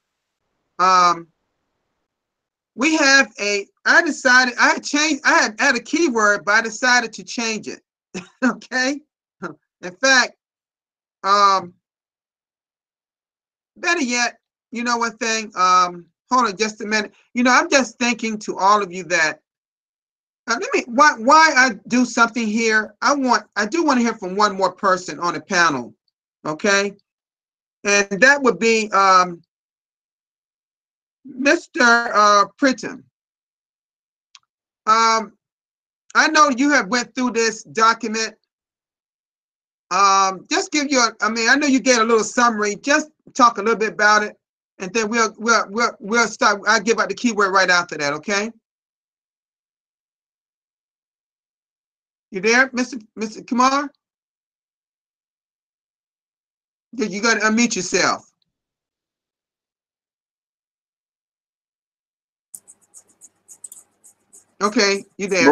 We have I decided, I had a keyword, but I decided to change it. Okay. In fact, better yet, you know one thing, hold on just a minute. You know, I'm just thinking to all of you that, why I do something here, I do want to hear from one more person on the panel, okay? And that would be Mr. Pridham. I know you have went through this document. Just give you I know you get a little summary, just talk a little bit about it, and then we'll start. I'll give out the keyword right after that, okay? You there, Mr. Kumar? You got to unmute yourself. Okay, you there.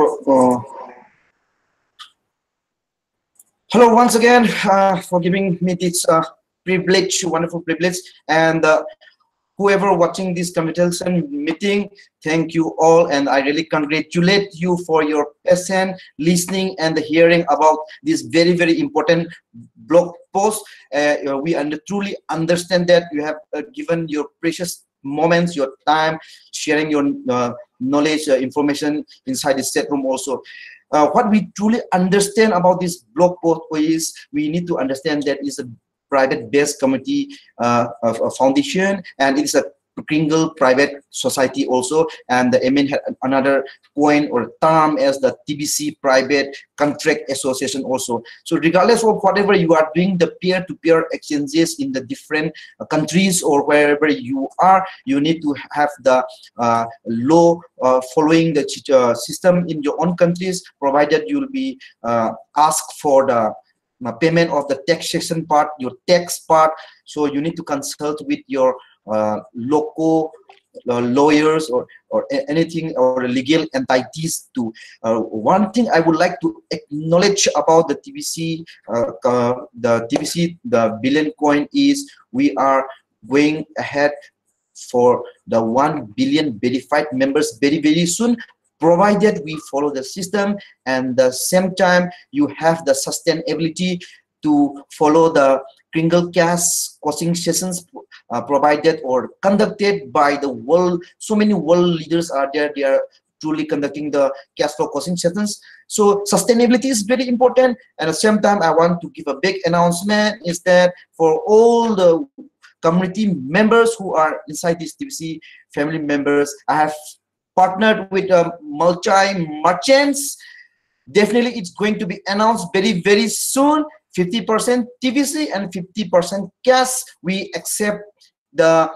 Hello once again, for giving me this privilege, wonderful privilege, and whoever watching this consultation meeting, thank you all, and I really congratulate you for your patient listening and hearing about this very, very important blog post. We truly understand that you have given your precious moments, your time, sharing your knowledge, information inside this chat room also. What we truly understand about this blog post is we need to understand that it's a private-based community foundation, and it's a Kringle private society also, and the MN had another coin or term as the TBC private contract association also. So regardless of whatever you are doing, the peer-to-peer exchanges in the different countries or wherever you are, you need to have the law following the system in your own countries, provided you'll be asked for the payment of the taxation part, your tax part. So you need to consult with your local lawyers or anything, or legal entities to. One thing I would like to acknowledge about the TBC, the billion coin is we are going ahead for the 1 billion verified members very, very soon, provided we follow the system, and the same time you have the sustainability to follow the Kringle cash coaching sessions provided or conducted by the world. So many world leaders are there. They are truly conducting the cash flow coaching sessions. So sustainability is very important. And at the same time, I want to give a big announcement is that for all the community members who are inside this TBC family members, I have partnered with multi-merchants. Definitely it's going to be announced very, very soon. 50% TBC and 50% cash. We accept the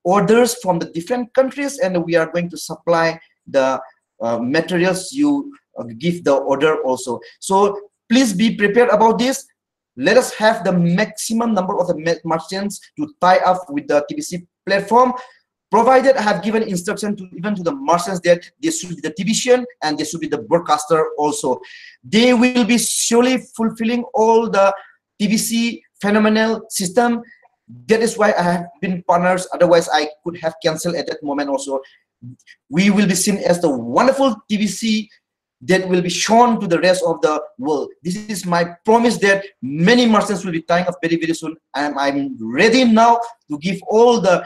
orders from the different countries, and we are going to supply the materials you give the order also. So please be prepared about this. Let us have the maximum number of the merchants to tie up with the TBC platform. Provided I have given instruction to even to the merchants that they should be the TBCian and they should be the broadcaster also. They will be surely fulfilling all the TBC phenomenal system. That is why I have been partners. Otherwise, I could have canceled at that moment also. We will be seen as the wonderful TBC that will be shown to the rest of the world. This is my promise that many merchants will be tying up very, very soon. And I'm ready now to give all the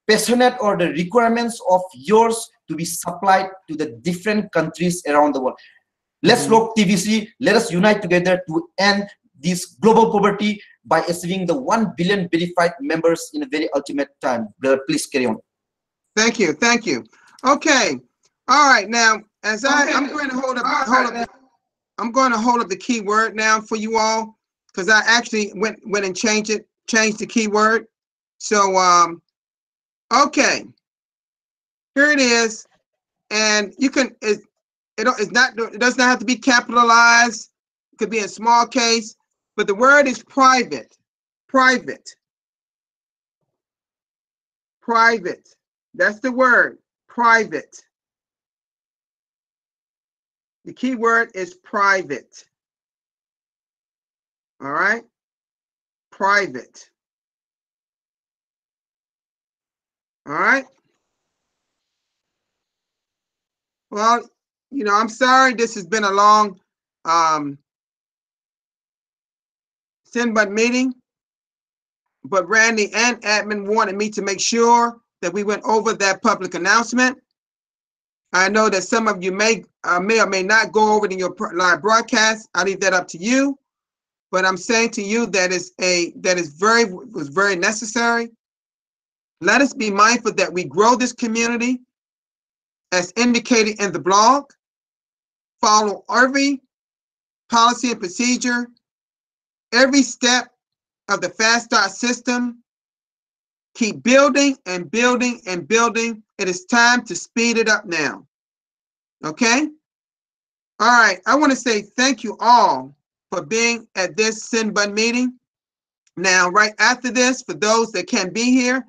passionate or the requirements of yours to be supplied to the different countries around the world. Let's rock TBC. Let us unite together to end this global poverty by achieving the 1 billion verified members in a very ultimate time. Brother, please carry on. Thank you. Thank you. Okay. All right. Now, as I'm going to hold up the keyword now for you all, because I actually went and changed the keyword. So, okay, here it is, and you can it does not have to be capitalized. It could be in small case, but the word is private. Private. Private. That's the word. Private. The key word is private. All right? Private. All right? Well, you know, I'm sorry this has been a long SendBud meeting, but Randy and admin wanted me to make sure that we went over that public announcement. I know that some of you may or may not go over it in your live broadcast. I leave that up to you. But I'm saying to you that was very necessary. Let us be mindful that we grow this community as indicated in the blog. Follow every policy and procedure, every step of the Fast Start system. Keep building and building and building. It is time to speed it up now. Okay? All right. I want to say thank you all for being at this SendBud meeting. Now, right after this, for those that can't be here,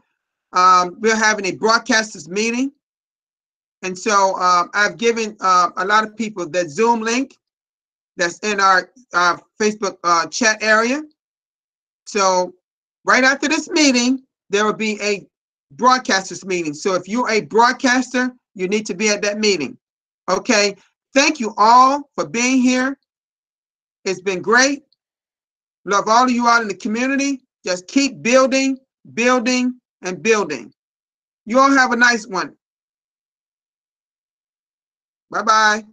we're having a broadcasters meeting. And so I've given a lot of people that Zoom link that's in our Facebook chat area. So right after this meeting, there will be a broadcasters meeting. So if you're a broadcaster, you need to be at that meeting. Okay. Thank you all for being here. It's been great. Love all of you out in the community. Just keep building, building, and building. You all have a nice one. Bye-bye.